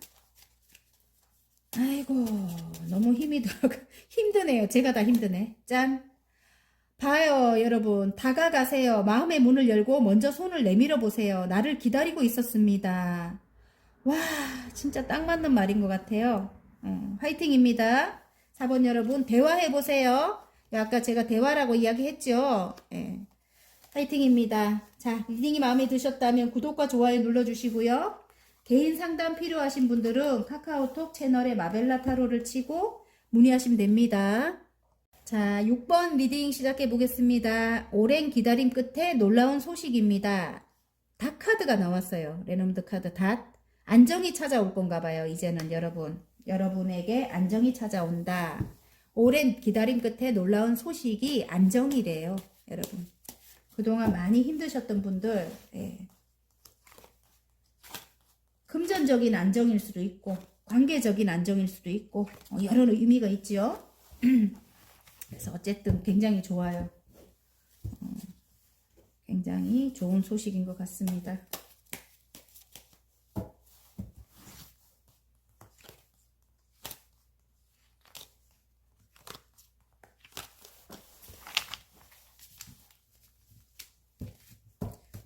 아이고, 너무 힘이 들어가, 힘드네요. 제가 다 힘드네. 짠. 봐요, 여러분. 다가가세요. 마음의 문을 열고 먼저 손을 내밀어 보세요. 나를 기다리고 있었습니다. 와, 진짜 딱 맞는 말인 것 같아요. 화이팅입니다. 4번 여러분, 대화해보세요. 아까 제가 대화라고 이야기했죠. 예. 파이팅입니다. 자, 리딩이 마음에 드셨다면 구독과 좋아요 눌러주시고요. 개인 상담 필요하신 분들은 카카오톡 채널에 마벨라 타로를 치고 문의하시면 됩니다. 자, 6번 리딩 시작해 보겠습니다. 오랜 기다림 끝에 놀라운 소식입니다. 닷 카드가 나왔어요. 레노드 카드 닷. 안정이 찾아올 건가 봐요. 이제는 여러분에게 안정이 찾아온다. 오랜 기다림 끝에 놀라운 소식이 안정이래요. 여러분. 그동안 많이 힘드셨던 분들, 예. 금전적인 안정일 수도 있고 관계적인 안정일 수도 있고 여러 의미가 있죠. 그래서 어쨌든 굉장히 좋아요. 굉장히 좋은 소식인 것 같습니다.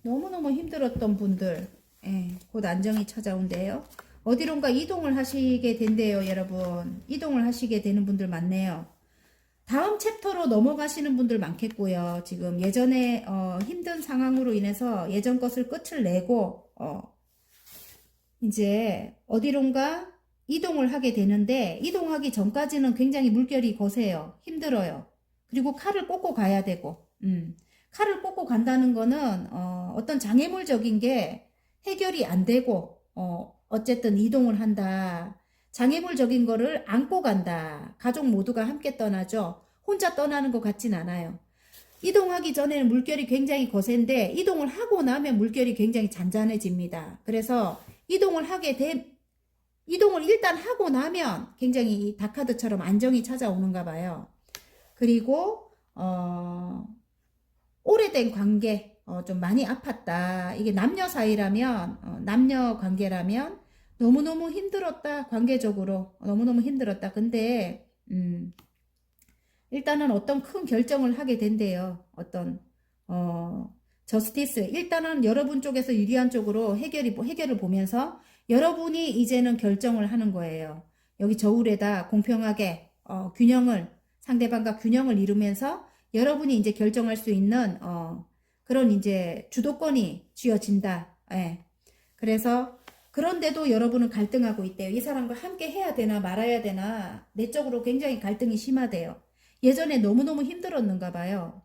너무너무 힘들었던 분들, 예, 곧 안정이 찾아온대요. 어디론가 이동을 하시게 된대요, 여러분. 이동을 하시게 되는 분들 많네요. 다음 챕터로 넘어가시는 분들 많겠고요. 지금 예전에 힘든 상황으로 인해서 예전 것을 끝을 내고 이제 어디론가 이동을 하게 되는데 이동하기 전까지는 굉장히 물결이 거세요. 힘들어요. 그리고 칼을 꽂고 가야 되고 칼을 꽂고 간다는 거는 어떤 장애물적인 게 해결이 안 되고 어쨌든 이동을 한다. 장애물적인 거를 안고 간다. 가족 모두가 함께 떠나죠. 혼자 떠나는 것 같진 않아요. 이동하기 전에는 물결이 굉장히 거센데 이동을 하고 나면 물결이 굉장히 잔잔해집니다. 그래서 이동을 일단 하고 나면 굉장히 이 다카드처럼 안정이 찾아오는가 봐요. 그리고 오래된 관계 좀 많이 아팠다. 이게 남녀 사이라면 남녀 관계라면 너무너무 힘들었다. 관계적으로 너무너무 힘들었다. 근데 일단은 어떤 큰 결정을 하게 된대요. 어떤 저스티스. 일단은 여러분 쪽에서 유리한 쪽으로 해결을 보면서 여러분이 이제는 결정을 하는 거예요. 여기 저울에다 공평하게 상대방과 균형을 이루면서 여러분이 이제 결정할 수 있는 그런 이제 주도권이 쥐어진다. 예. 그래서 그런데도 여러분은 갈등하고 있대요. 이 사람과 함께 해야 되나 말아야 되나 내적으로 굉장히 갈등이 심하대요. 예전에 너무너무 힘들었는가 봐요.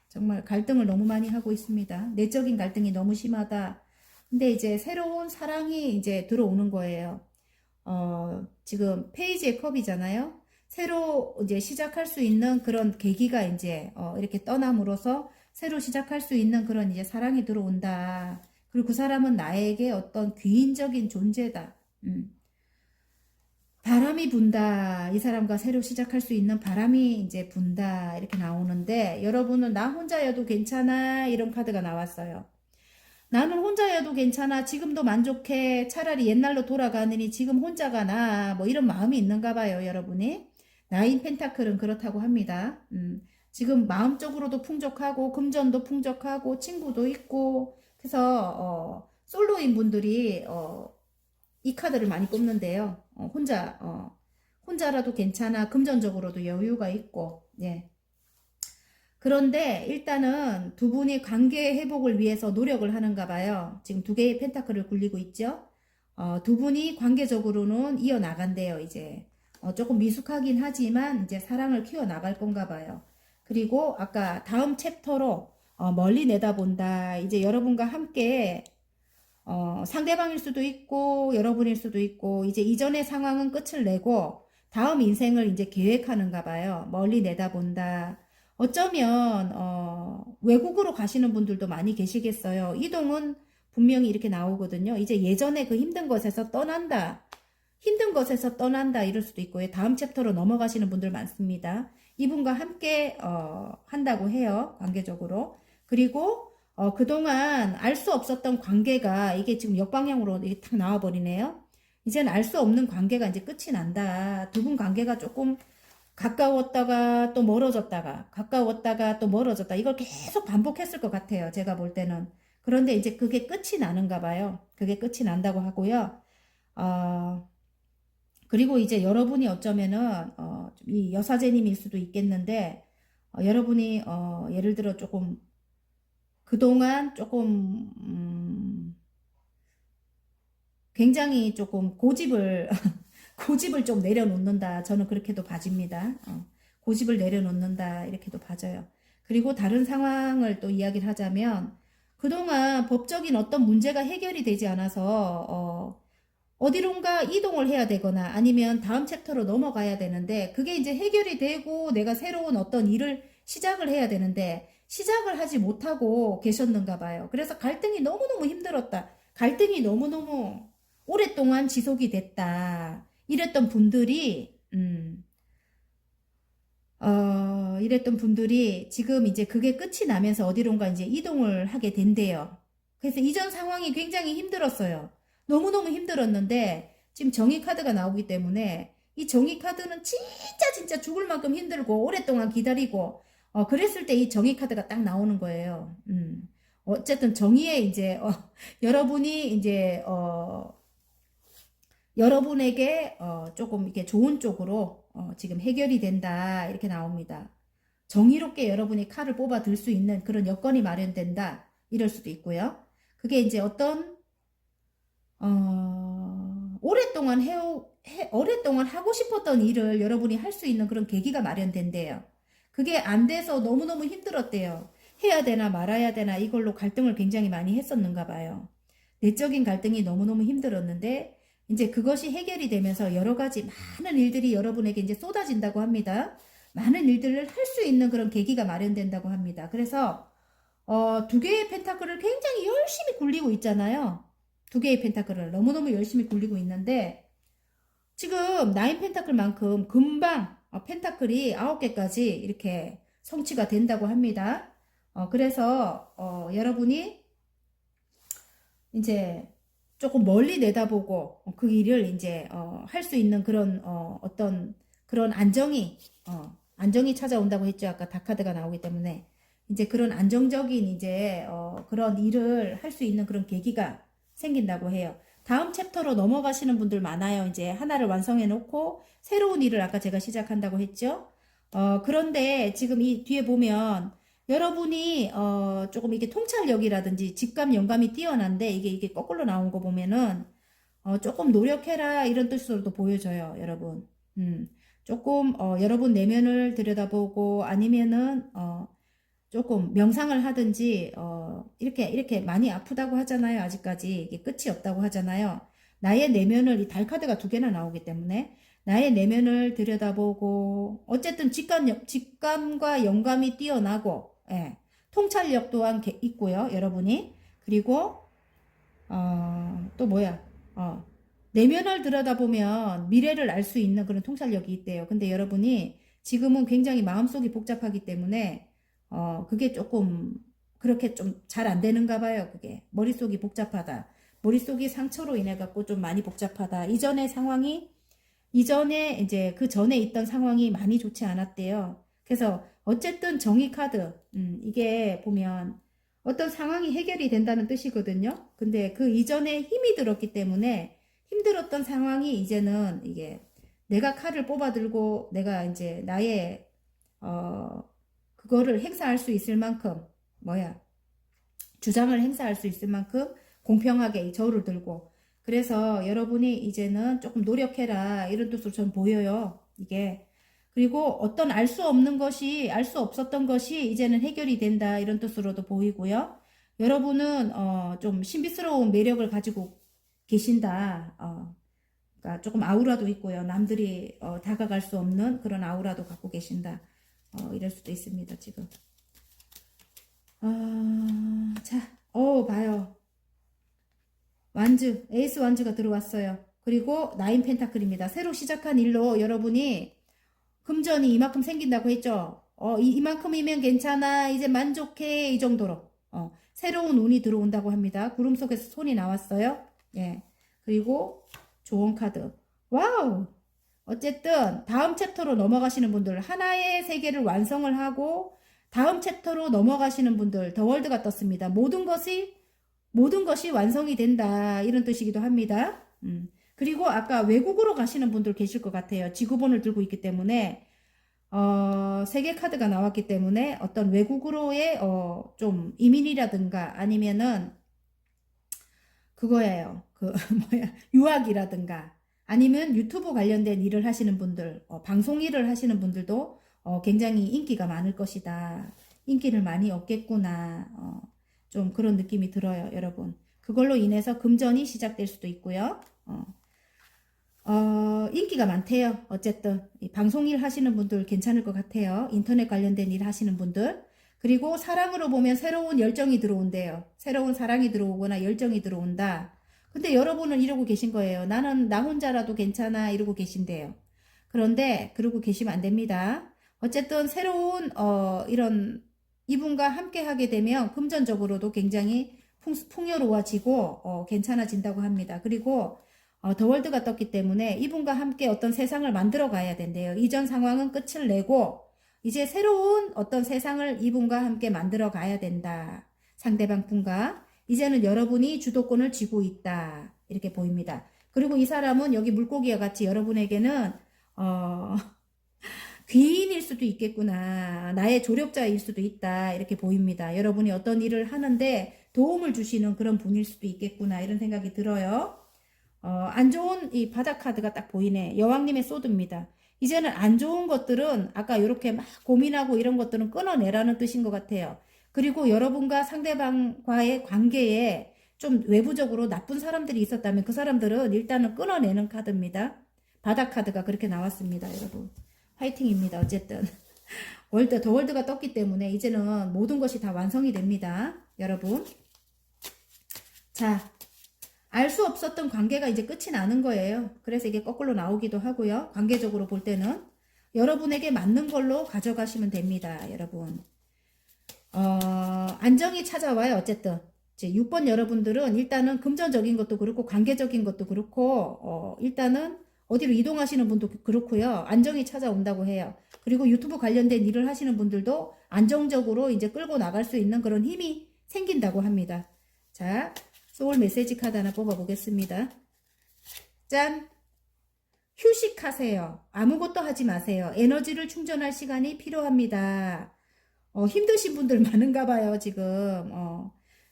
정말 갈등을 너무 많이 하고 있습니다. 내적인 갈등이 너무 심하다. 근데 이제 새로운 사랑이 이제 들어오는 거예요. 지금 페이지의 컵이잖아요. 새로 이제 시작할 수 있는 그런 계기가 이제 이렇게 떠남으로써 새로 시작할 수 있는 그런 이제 사랑이 들어온다. 그리고 그 사람은 나에게 어떤 귀인적인 존재다. 바람이 분다. 이 사람과 새로 시작할 수 있는 바람이 이제 분다. 이렇게 나오는데 여러분은 나 혼자여도 괜찮아. 이런 카드가 나왔어요. 나는 혼자여도 괜찮아. 지금도 만족해. 차라리 옛날로 돌아가느니 지금 혼자가 나. 뭐 이런 마음이 있는가 봐요. 여러분이. 나인 펜타클은 그렇다고 합니다. 지금 마음적으로도 풍족하고 금전도 풍족하고 친구도 있고 그래서 솔로인 분들이 이 카드를 많이 뽑는데요. 혼자라도 괜찮아. 금전적으로도 여유가 있고 예. 그런데 일단은 두 분이 관계 회복을 위해서 노력을 하는가 봐요. 지금 두 개의 펜타클을 굴리고 있죠. 두 분이 관계적으로는 이어나간대요. 이제 조금 미숙하긴 하지만 이제 사랑을 키워나갈 건가 봐요. 그리고 아까 다음 챕터로 멀리 내다본다. 이제 여러분과 함께 상대방일 수도 있고 여러분일 수도 있고 이제 이전의 상황은 끝을 내고 다음 인생을 이제 계획하는가 봐요. 멀리 내다본다. 어쩌면 외국으로 가시는 분들도 많이 계시겠어요. 이동은 분명히 이렇게 나오거든요. 이제 예전에 그 힘든 것에서 떠난다. 힘든 것에서 떠난다 이럴 수도 있고요. 다음 챕터로 넘어가시는 분들 많습니다. 이분과 함께 한다고 해요. 관계적으로. 그리고 그동안 알 수 없었던 관계가 이게 지금 역방향으로 이게 탁 나와버리네요. 이제는 알 수 없는 관계가 이제 끝이 난다. 두 분 관계가 조금 가까웠다가 또 멀어졌다가 가까웠다가 또 멀어졌다. 이걸 계속 반복했을 것 같아요. 제가 볼 때는. 그런데 이제 그게 끝이 나는가 봐요. 그게 끝이 난다고 하고요. 그리고 이제 여러분이 어쩌면은 이 여사제님일 수도 있겠는데 여러분이 예를 들어 조금 그동안 조금 굉장히 조금 고집을 고집을 좀 내려놓는다. 저는 그렇게도 봐집니다. 고집을 내려놓는다. 이렇게도 봐져요. 그리고 다른 상황을 또 이야기를 하자면 그동안 법적인 어떤 문제가 해결이 되지 않아서 어디론가 이동을 해야 되거나 아니면 다음 챕터로 넘어가야 되는데 그게 이제 해결이 되고 내가 새로운 어떤 일을 시작을 해야 되는데 시작을 하지 못하고 계셨는가 봐요. 그래서 갈등이 너무너무 힘들었다. 갈등이 너무너무 오랫동안 지속이 됐다. 이랬던 분들이 이랬던 분들이 지금 이제 그게 끝이 나면서 어디론가 이제 이동을 하게 된대요. 그래서 이전 상황이 굉장히 힘들었어요. 너무너무 힘들었는데 지금 정의 카드가 나오기 때문에 이 정의 카드는 진짜 죽을 만큼 힘들고 오랫동안 기다리고 그랬을 때 이 정의 카드가 딱 나오는 거예요. 어쨌든 정의에 이제 여러분이 이제 여러분에게 조금 이렇게 좋은 쪽으로 지금 해결이 된다 이렇게 나옵니다. 정의롭게 여러분이 칼을 뽑아 들 수 있는 그런 여건이 마련된다 이럴 수도 있고요. 그게 이제 어떤 오랫동안 하고 싶었던 일을 여러분이 할 수 있는 그런 계기가 마련된대요. 그게 안 돼서 너무너무 힘들었대요. 해야 되나 말아야 되나 이걸로 갈등을 굉장히 많이 했었는가 봐요. 내적인 갈등이 너무너무 힘들었는데 이제 그것이 해결이 되면서 여러 가지 많은 일들이 여러분에게 이제 쏟아진다고 합니다. 많은 일들을 할 수 있는 그런 계기가 마련된다고 합니다. 그래서 두 개의 펜타클을 굉장히 열심히 굴리고 있잖아요. 두 개의 펜타클을 너무너무 열심히 굴리고 있는데 지금 나인 펜타클만큼 금방 펜타클이 9개까지 이렇게 성취가 된다고 합니다. 그래서 여러분이 이제 조금 멀리 내다보고 그 일을 이제 할 수 있는 그런 어떤 그런 안정이 찾아온다고 했죠. 아까 다카드가 나오기 때문에 이제 그런 안정적인 이제 그런 일을 할 수 있는 그런 계기가 생긴다고 해요. 다음 챕터로 넘어가시는 분들 많아요. 이제 하나를 완성해 놓고 새로운 일을 아까 제가 시작한다고 했죠. 그런데 지금 이 뒤에 보면 여러분이 조금 이게 통찰력이라든지 직감 영감이 뛰어난데 이게 거꾸로 나온 거 보면은 조금 노력해라 이런 뜻으로도 보여져요, 여러분. 조금 여러분 내면을 들여다보고 아니면은 조금 명상을 하든지 이렇게 많이 아프다고 하잖아요. 아직까지 이게 끝이 없다고 하잖아요. 나의 내면을 이 달 카드가 두 개나 나오기 때문에 나의 내면을 들여다보고 어쨌든 직감과 영감이 뛰어나고 예, 통찰력 또한 있고요. 여러분이 그리고 또 뭐야 내면을 들여다보면 미래를 알 수 있는 그런 통찰력이 있대요. 근데 여러분이 지금은 굉장히 마음속이 복잡하기 때문에 그게 조금 그렇게 좀 잘 안 되는가 봐요. 그게 머릿속이 복잡하다. 머릿속이 상처로 인해 갖고 좀 많이 복잡하다. 이전에 이제 그 전에 있던 상황이 많이 좋지 않았대요. 그래서 어쨌든 정의 카드 이게 보면 어떤 상황이 해결이 된다는 뜻이거든요. 근데 그 이전에 힘이 들었기 때문에 힘들었던 상황이 이제는 이게 내가 칼을 뽑아 들고 내가 이제 나의 그거를 행사할 수 있을 만큼 주장을 행사할 수 있을 만큼 공평하게 이 저울을 들고 그래서 여러분이 이제는 조금 노력해라 이런 뜻으로 전 보여요. 이게 그리고 어떤 알 수 없었던 것이 이제는 해결이 된다 이런 뜻으로도 보이고요. 여러분은 좀 신비스러운 매력을 가지고 계신다. 그러니까 조금 아우라도 있고요. 남들이 다가갈 수 없는 그런 아우라도 갖고 계신다. 이럴 수도 있습니다. 지금. 자, 봐요. 완즈, 에이스 완즈가 들어왔어요. 그리고 나인 펜타클입니다. 새로 시작한 일로 여러분이 금전이 이만큼 생긴다고 했죠. 이만큼이면 괜찮아. 이제 만족해. 이 정도로. 새로운 운이 들어온다고 합니다. 구름 속에서 손이 나왔어요. 예. 그리고 조언 카드. 와우! 어쨌든 다음 챕터로 넘어가시는 분들 하나의 세계를 완성을 하고 다음 챕터로 넘어가시는 분들 더 월드가 떴습니다. 모든 것이 완성이 된다 이런 뜻이기도 합니다. 그리고 아까 외국으로 가시는 분들 계실 것 같아요. 지구본을 들고 있기 때문에 세계 카드가 나왔기 때문에 어떤 외국으로의 좀 이민이라든가 아니면은 그거예요. 유학이라든가 아니면 유튜브 관련된 일을 하시는 분들, 방송 일을 하시는 분들도 굉장히 인기가 많을 것이다. 인기를 많이 얻겠구나. 좀 그런 느낌이 들어요, 여러분. 그걸로 인해서 금전이 시작될 수도 있고요. 인기가 많대요. 어쨌든 이 방송일 하시는 분들 괜찮을 것 같아요. 인터넷 관련된 일 하시는 분들. 그리고 사랑으로 보면 새로운 열정이 들어온대요. 새로운 사랑이 들어오거나 열정이 들어온다. 근데 여러분은 이러고 계신 거예요. 나는 나 혼자라도 괜찮아 이러고 계신대요. 그런데 그러고 계시면 안 됩니다. 어쨌든 새로운 이런 이분과 함께 하게 되면 금전적으로도 굉장히 풍요로워지고 괜찮아진다고 합니다. 그리고 더 월드가 떴기 때문에 이분과 함께 어떤 세상을 만들어 가야 된대요. 이전 상황은 끝을 내고 이제 새로운 어떤 세상을 이분과 함께 만들어 가야 된다. 상대방 분과 이제는 여러분이 주도권을 쥐고 있다. 이렇게 보입니다. 그리고 이 사람은 여기 물고기와 같이 여러분에게는 귀인일 수도 있겠구나. 나의 조력자일 수도 있다. 이렇게 보입니다. 여러분이 어떤 일을 하는데 도움을 주시는 그런 분일 수도 있겠구나. 이런 생각이 들어요. 안 좋은 이 바닥 카드가 딱 보이네. 여왕님의 소드입니다. 이제는 안 좋은 것들은 아까 이렇게 막 고민하고 이런 것들은 끊어내라는 뜻인 것 같아요. 그리고 여러분과 상대방과의 관계에 좀 외부적으로 나쁜 사람들이 있었다면 그 사람들은 일단은 끊어내는 카드입니다. 바닥 카드가 그렇게 나왔습니다, 여러분. 화이팅입니다. 어쨌든 더 월드가 떴기 때문에 이제는 모든 것이 다 완성이 됩니다, 여러분. 자, 알 수 없었던 관계가 이제 끝이 나는 거예요. 그래서 이게 거꾸로 나오기도 하고요. 관계적으로 볼 때는 여러분에게 맞는 걸로 가져가시면 됩니다, 여러분. 안정이 찾아와요. 어쨌든 이제 6번 여러분들은 일단은 금전적인 것도 그렇고 관계적인 것도 그렇고 일단은 어디로 이동하시는 분도 그렇고요. 안정이 찾아온다고 해요. 그리고 유튜브 관련된 일을 하시는 분들도 안정적으로 이제 끌고 나갈 수 있는 그런 힘이 생긴다고 합니다. 자, 소울 메시지 카드 하나 뽑아보겠습니다. 짠! 휴식하세요. 아무것도 하지 마세요. 에너지를 충전할 시간이 필요합니다. 힘드신 분들 많은가 봐요, 지금.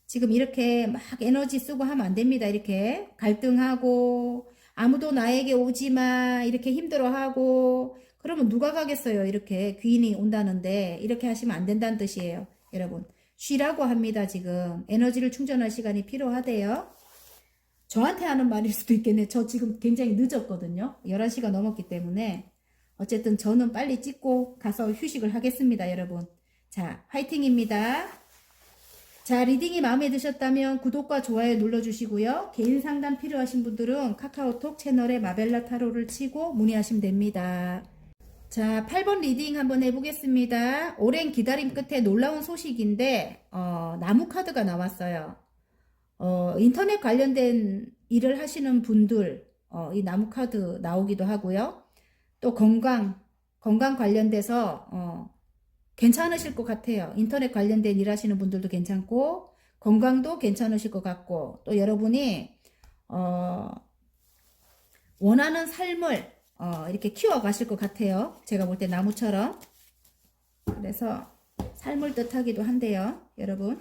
지금 이렇게 막 에너지 쓰고 하면 안 됩니다. 이렇게 갈등하고, 아무도 나에게 오지 마. 이렇게 힘들어하고, 그러면 누가 가겠어요? 이렇게 귀인이 온다는데, 이렇게 하시면 안 된다는 뜻이에요. 여러분. 쉬라고 합니다, 지금. 에너지를 충전할 시간이 필요하대요. 저한테 하는 말일 수도 있겠네. 저 지금 굉장히 늦었거든요. 11시가 넘었기 때문에. 어쨌든 저는 빨리 찍고 가서 휴식을 하겠습니다, 여러분. 자, 화이팅입니다. 자, 리딩이 마음에 드셨다면 구독과 좋아요 눌러주시고요. 개인 상담 필요하신 분들은 카카오톡 채널에 마벨라 타로를 치고 문의하시면 됩니다. 자, 8번 리딩 한번 해보겠습니다. 오랜 기다림 끝에 놀라운 소식인데 나무 카드가 나왔어요. 인터넷 관련된 일을 하시는 분들 이 나무 카드 나오기도 하고요. 또 건강 관련돼서 괜찮으실 것 같아요. 인터넷 관련된 일 하시는 분들도 괜찮고 건강도 괜찮으실 것 같고 또 여러분이 원하는 삶을 이렇게 키워가실 것 같아요. 제가 볼 때 나무처럼. 그래서 삶을 뜻하기도 한데요, 여러분.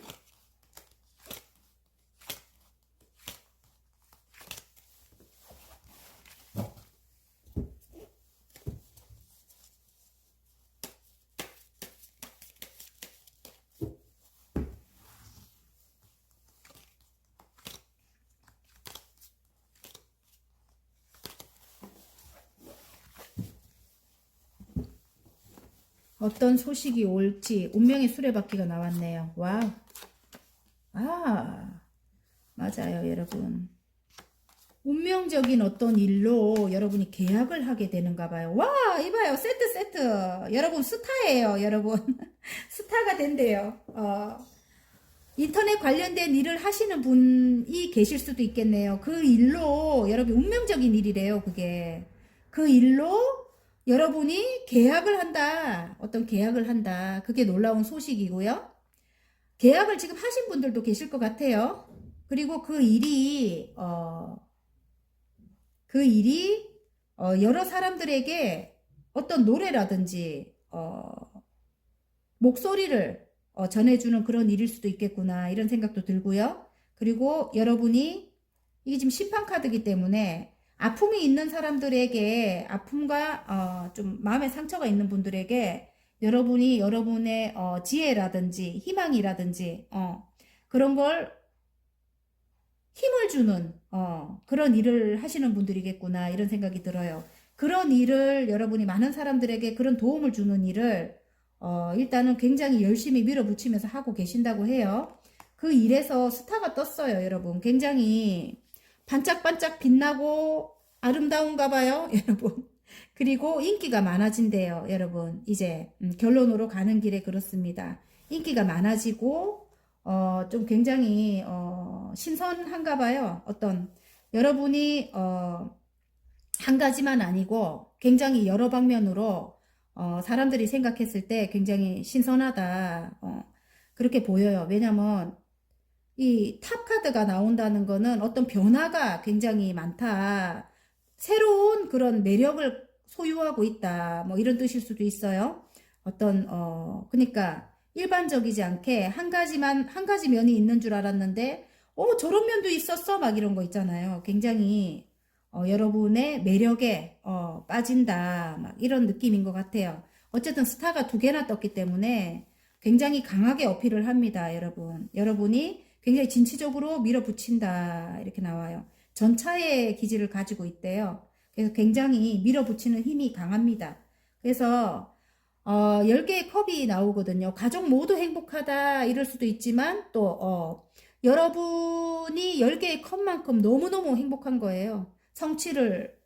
어떤 소식이 올지 운명의 수레바퀴가 나왔네요. 와우. 맞아요, 여러분. 운명적인 어떤 일로 여러분이 계약을 하게 되는가 봐요. 와, 이봐요. 세트. 여러분, 스타예요, 여러분. 스타가 된대요. 인터넷 관련된 일을 하시는 분이 계실 수도 있겠네요. 그 일로, 여러분, 운명적인 일이래요, 그게. 그 일로 여러분이 계약을 한다. 어떤 계약을 한다. 그게 놀라운 소식이고요. 계약을 지금 하신 분들도 계실 것 같아요. 그리고 그 일이 여러 사람들에게 어떤 노래라든지 목소리를 전해주는 그런 일일 수도 있겠구나 이런 생각도 들고요. 그리고 여러분이 이게 지금 심판 카드이기 때문에 아픔이 있는 사람들에게 아픔과 좀 마음의 상처가 있는 분들에게 여러분이 여러분의 지혜라든지 희망이라든지 그런 걸 힘을 주는 그런 일을 하시는 분들이겠구나 이런 생각이 들어요. 그런 일을 여러분이 많은 사람들에게 그런 도움을 주는 일을 일단은 굉장히 열심히 밀어붙이면서 하고 계신다고 해요. 그 일에서 스타가 떴어요, 여러분. 굉장히 반짝반짝 빛나고 아름다운가 봐요, 여러분. 그리고 인기가 많아진대요, 여러분. 이제 결론으로 가는 길에 그렇습니다. 인기가 많아지고 좀 굉장히 신선한가 봐요. 어떤 여러분이 한 가지만 아니고 굉장히 여러 방면으로 사람들이 생각했을 때 굉장히 신선하다. 그렇게 보여요. 왜냐면 이 탑 카드가 나온다는 거는 어떤 변화가 굉장히 많다. 새로운 그런 매력을 소유하고 있다. 뭐 이런 뜻일 수도 있어요. 어떤 그러니까 일반적이지 않게 한 가지 면이 있는 줄 알았는데 저런 면도 있었어 막 이런 거 있잖아요. 굉장히 여러분의 매력에 빠진다 막 이런 느낌인 것 같아요. 어쨌든 스타가 두 개나 떴기 때문에 굉장히 강하게 어필을 합니다, 여러분. 여러분이 굉장히 진취적으로 밀어붙인다 이렇게 나와요. 전차의 기질을 가지고 있대요. 그래서 굉장히 밀어붙이는 힘이 강합니다. 그래서 10개의 컵이 나오거든요. 가족 모두 행복하다 이럴 수도 있지만 또 여러분이 10개의 컵만큼 너무너무 행복한 거예요. 성취를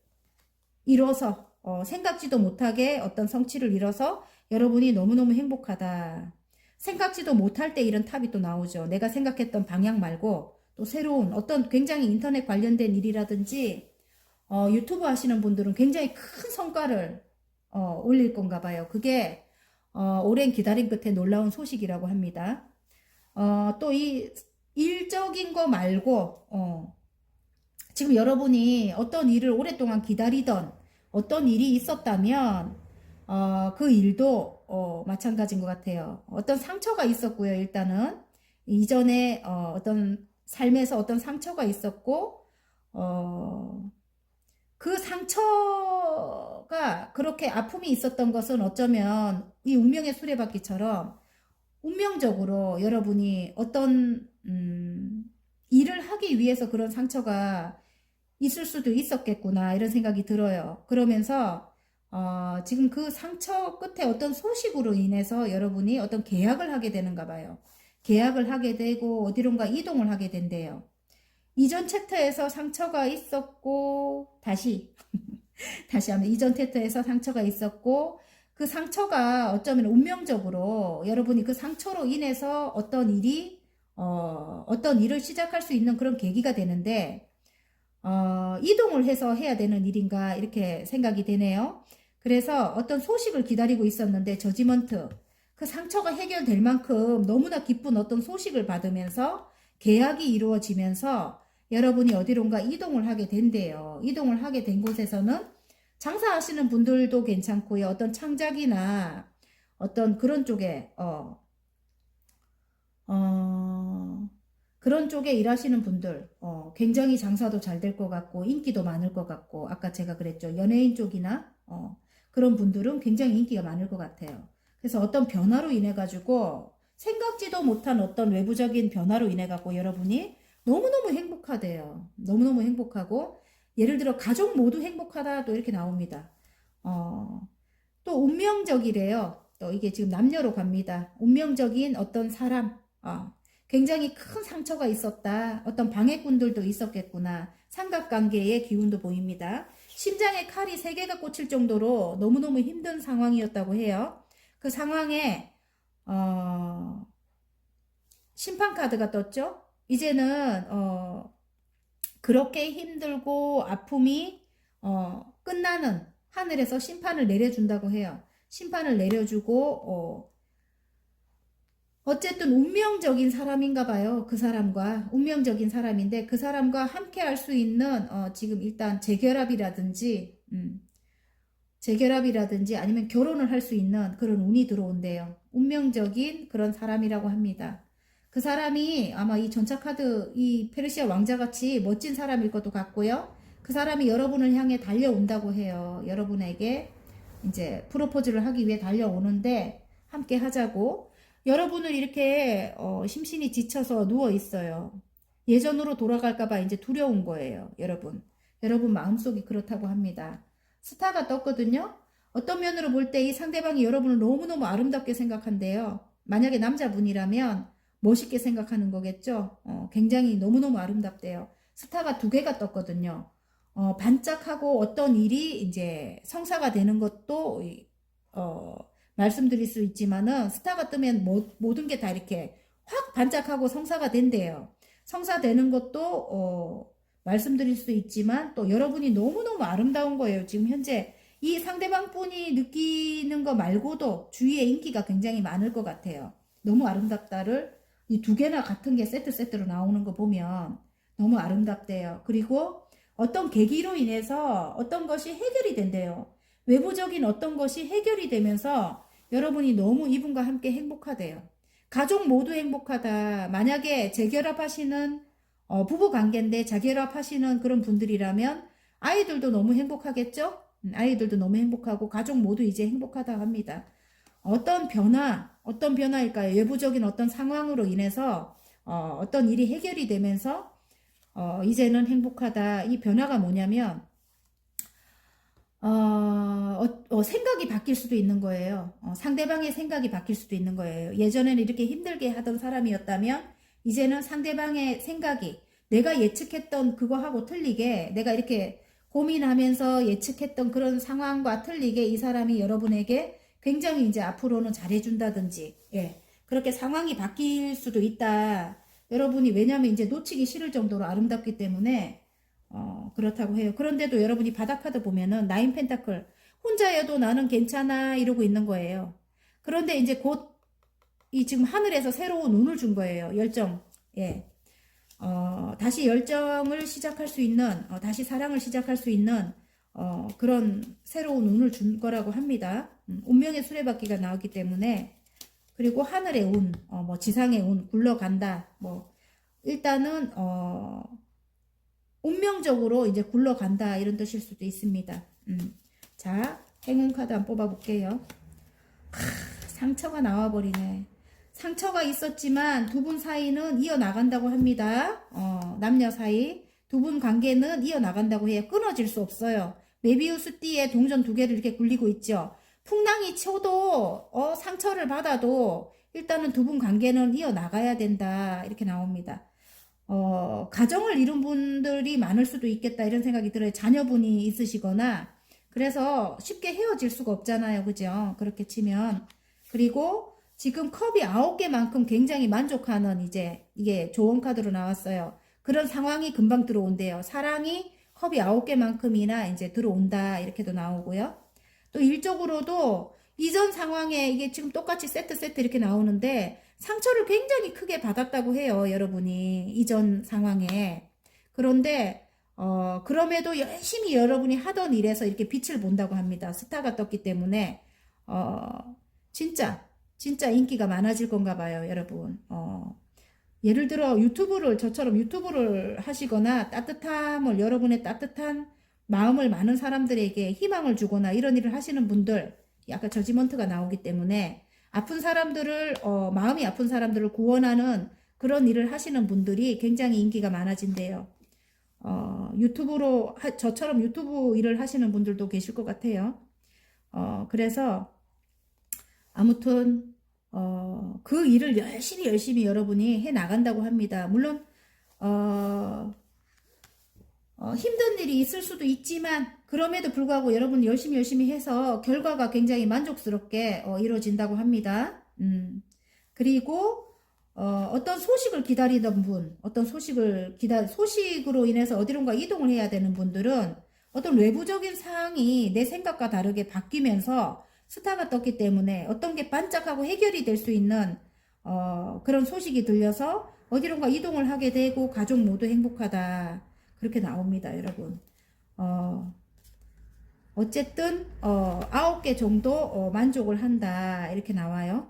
이뤄서 생각지도 못하게 어떤 성취를 이뤄서 여러분이 너무너무 행복하다. 생각지도 못할 때 이런 탑이 또 나오죠. 내가 생각했던 방향 말고 또 새로운 어떤 굉장히 인터넷 관련된 일이라든지 유튜브 하시는 분들은 굉장히 큰 성과를 올릴 건가 봐요. 그게 오랜 기다림 끝에 놀라운 소식이라고 합니다. 또 이 일적인 거 말고 지금 여러분이 어떤 일을 오랫동안 기다리던 어떤 일이 있었다면 그 일도 마찬가지인 것 같아요. 어떤 상처가 있었고요. 일단은 이전에 어떤 삶에서 어떤 상처가 있었고 그 상처가 그렇게 아픔이 있었던 것은 어쩌면 이 운명의 수레바퀴처럼 운명적으로 여러분이 어떤 일을 하기 위해서 그런 상처가 있을 수도 있었겠구나 이런 생각이 들어요. 그러면서 지금 그 상처 끝에 어떤 소식으로 인해서 여러분이 어떤 계약을 하게 되는가 봐요. 계약을 하게 되고 어디론가 이동을 하게 된대요. 이전 챕터에서 상처가 있었고 다시 하면 이전 챕터에서 상처가 있었고 그 상처가 어쩌면 운명적으로 여러분이 그 상처로 인해서 어떤 일을 시작할 수 있는 그런 계기가 되는데 이동을 해서 해야 되는 일인가 이렇게 생각이 되네요. 그래서 어떤 소식을 기다리고 있었는데 저지먼트 그 상처가 해결될 만큼 너무나 기쁜 어떤 소식을 받으면서 계약이 이루어지면서 여러분이 어디론가 이동을 하게 된대요. 이동을 하게 된 곳에서는 장사하시는 분들도 괜찮고요. 어떤 창작이나 어떤 그런 쪽에 그런 쪽에 일하시는 분들 굉장히 장사도 잘 될 것 같고 인기도 많을 것 같고 아까 제가 그랬죠. 연예인 쪽이나 그런 분들은 굉장히 인기가 많을 것 같아요. 그래서 어떤 변화로 인해 가지고 생각지도 못한 어떤 외부적인 변화로 인해 갖고 여러분이 너무너무 행복하대요. 너무너무 행복하고 예를 들어 가족 모두 행복하다 또 이렇게 나옵니다. 또 운명적이래요. 또 이게 지금 남녀로 갑니다. 운명적인 어떤 사람 굉장히 큰 상처가 있었다. 어떤 방해꾼들도 있었겠구나. 삼각관계의 기운도 보입니다. 심장에 칼이 3개가 꽂힐 정도로 너무너무 힘든 상황이었다고 해요. 그 상황에 심판카드가 떴죠. 이제는 그렇게 힘들고 아픔이 끝나는 하늘에서 심판을 내려준다고 해요. 심판을 내려주고 어쨌든 운명적인 사람인가 봐요. 그 사람과 운명적인 사람인데 그 사람과 함께 할 수 있는 지금 일단 재결합이라든지 아니면 결혼을 할 수 있는 그런 운이 들어온대요. 운명적인 그런 사람이라고 합니다. 그 사람이 아마 이 전차카드 이 페르시아 왕자같이 멋진 사람일 것도 같고요. 그 사람이 여러분을 향해 달려온다고 해요. 여러분에게 이제 프로포즈를 하기 위해 달려오는데 함께 하자고. 여러분을 이렇게 심신이 지쳐서 누워 있어요. 예전으로 돌아갈까봐 이제 두려운 거예요, 여러분. 여러분 마음속이 그렇다고 합니다. 스타가 떴거든요. 어떤 면으로 볼 때 이 상대방이 여러분을 너무너무 아름답게 생각한대요. 만약에 남자분이라면 멋있게 생각하는 거겠죠. 굉장히 너무너무 아름답대요. 스타가 두 개가 떴거든요. 반짝하고 어떤 일이 이제 성사가 되는 것도 말씀드릴 수 있지만은 스타가 뜨면 모든 게 다 이렇게 확 반짝하고 성사가 된대요. 성사되는 것도 말씀드릴 수 있지만 또 여러분이 너무너무 아름다운 거예요. 지금 현재 이 상대방 분이 느끼는 거 말고도 주위에 인기가 굉장히 많을 것 같아요. 너무 아름답다를 이 두 개나 같은 게 세트로 나오는 거 보면 너무 아름답대요. 그리고 어떤 계기로 인해서 어떤 것이 해결이 된대요. 외부적인 어떤 것이 해결이 되면서 여러분이 너무 이분과 함께 행복하대요. 가족 모두 행복하다. 만약에 재결합하시는 부부 관계인데 재결합하시는 그런 분들이라면 아이들도 너무 행복하겠죠? 아이들도 너무 행복하고 가족 모두 이제 행복하다 합니다. 어떤 변화일까요? 외부적인 어떤 상황으로 인해서 어떤 일이 해결이 되면서 이제는 행복하다. 이 변화가 뭐냐면 생각이 바뀔 수도 있는 거예요. 상대방의 생각이 바뀔 수도 있는 거예요. 예전에는 이렇게 힘들게 하던 사람이었다면 이제는 상대방의 생각이 내가 예측했던 그거하고 틀리게 내가 이렇게 고민하면서 예측했던 그런 상황과 틀리게 이 사람이 여러분에게 굉장히 이제 앞으로는 잘해준다든지, 예. 그렇게 상황이 바뀔 수도 있다. 여러분이 왜냐면 이제 놓치기 싫을 정도로 아름답기 때문에, 그렇다고 해요. 그런데도 여러분이 바닥카드 보면은 나인 펜타클, 혼자여도 나는 괜찮아 이러고 있는 거예요. 그런데 이제 곧 이 지금 하늘에서 새로운 운을 준 거예요. 열정, 예. 다시 열정을 시작할 수 있는, 다시 사랑을 시작할 수 있는, 그런 새로운 운을 준 거라고 합니다. 운명의 수레바퀴가 나오기 때문에, 그리고 하늘의 운, 뭐 지상의 운, 굴러간다, 뭐, 일단은, 운명적으로 이제 굴러간다, 이런 뜻일 수도 있습니다. 자, 행운 카드 한번 뽑아볼게요. 상처가 나와버리네. 상처가 있었지만 두 분 사이는 이어나간다고 합니다. 남녀 사이 두 분 관계는 이어나간다고 해요. 끊어질 수 없어요. 메비우스 띠에 동전 두 개를 이렇게 굴리고 있죠. 풍랑이 쳐도 상처를 받아도 일단은 두 분 관계는 이어나가야 된다. 이렇게 나옵니다. 가정을 이룬 분들이 많을 수도 있겠다 이런 생각이 들어요. 자녀분이 있으시거나 그래서 쉽게 헤어질 수가 없잖아요. 그죠? 그렇게 치면. 그리고 지금 컵이 9개만큼 굉장히 만족하는 이제 이게 조언 카드로 나왔어요. 그런 상황이 금방 들어온대요. 사랑이 컵이 9개만큼이나 이제 들어온다 이렇게도 나오고요. 또 일적으로도 이전 상황에 이게 지금 똑같이 세트 이렇게 나오는데 상처를 굉장히 크게 받았다고 해요. 여러분이 이전 상황에. 그런데 그럼에도 열심히 여러분이 하던 일에서 이렇게 빛을 본다고 합니다. 스타가 떴기 때문에 진짜 인기가 많아질 건가 봐요, 여러분. 예를 들어 저처럼 유튜브를 하시거나 여러분의 따뜻한 마음을 많은 사람들에게 희망을 주거나 이런 일을 하시는 분들, 약간 저지먼트가 나오기 때문에 아픈 사람들을, 마음이 아픈 사람들을 구원하는 그런 일을 하시는 분들이 굉장히 인기가 많아진대요. 저처럼 유튜브 일을 하시는 분들도 계실 것 같아요. 그래서 아무튼 그 일을 열심히 여러분이 해 나간다고 합니다. 물론 힘든 일이 있을 수도 있지만 그럼에도 불구하고 여러분 열심히 해서 결과가 굉장히 만족스럽게 이루어진다고 합니다. 그리고 어떤 소식을 기다리던 분, 소식으로 인해서 어디론가 이동을 해야 되는 분들은 어떤 외부적인 상황이 내 생각과 다르게 바뀌면서 스타가 떴기 때문에 어떤 게 반짝하고 해결이 될 수 있는 그런 소식이 들려서 어디론가 이동을 하게 되고 가족 모두 행복하다. 그렇게 나옵니다, 여러분. 어쨌든 9개 정도 만족을 한다. 이렇게 나와요.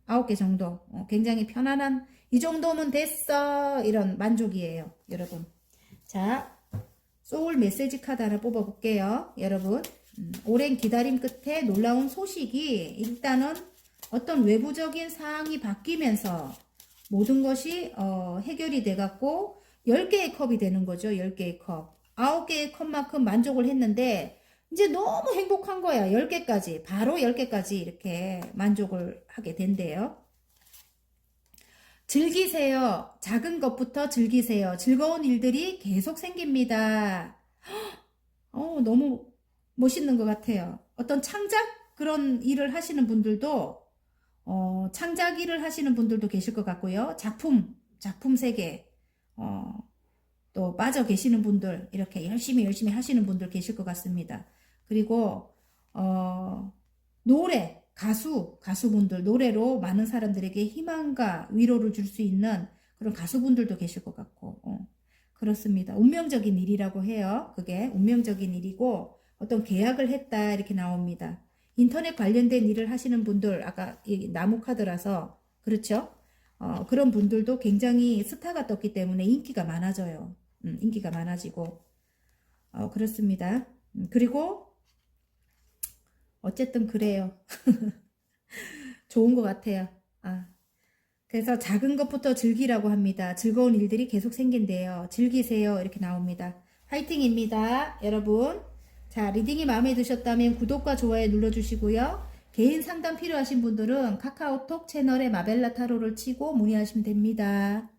9개 정도. 굉장히 편안한 이 정도면 됐어. 이런 만족이에요, 여러분. 자, 소울 메시지 카드 하나 뽑아볼게요, 여러분. 오랜 기다림 끝에 놀라운 소식이 일단은 어떤 외부적인 상황이 바뀌면서 모든 것이 해결이 돼갖고 10개의 컵이 되는 거죠. 10개의 컵. 9개의 컵만큼 만족을 했는데 이제 너무 행복한 거야. 10개까지. 바로 10개까지 이렇게 만족을 하게 된대요. 즐기세요. 작은 것부터 즐기세요. 즐거운 일들이 계속 생깁니다. 너무 멋있는 것 같아요. 어떤 창작 그런 일을 하시는 분들도 창작 일을 하시는 분들도 계실 것 같고요. 작품 세계 또 빠져 계시는 분들 이렇게 열심히 하시는 분들 계실 것 같습니다. 그리고 노래 가수분들 노래로 많은 사람들에게 희망과 위로를 줄 수 있는 그런 가수분들도 계실 것 같고 그렇습니다. 운명적인 일이라고 해요. 그게 운명적인 일이고 어떤 계약을 했다 이렇게 나옵니다. 인터넷 관련된 일을 하시는 분들 아까 이 나무 카드라서 그렇죠? 그런 분들도 굉장히 스타가 떴기 때문에 인기가 많아져요. 인기가 많아지고 그렇습니다. 그리고 어쨌든 그래요. 좋은 것 같아요. 그래서 작은 것부터 즐기라고 합니다. 즐거운 일들이 계속 생긴대요. 즐기세요. 이렇게 나옵니다. 화이팅입니다. 여러분. 자, 리딩이 마음에 드셨다면 구독과 좋아요 눌러주시고요. 개인 상담 필요하신 분들은 카카오톡 채널에 마벨라 타로를 치고 문의하시면 됩니다.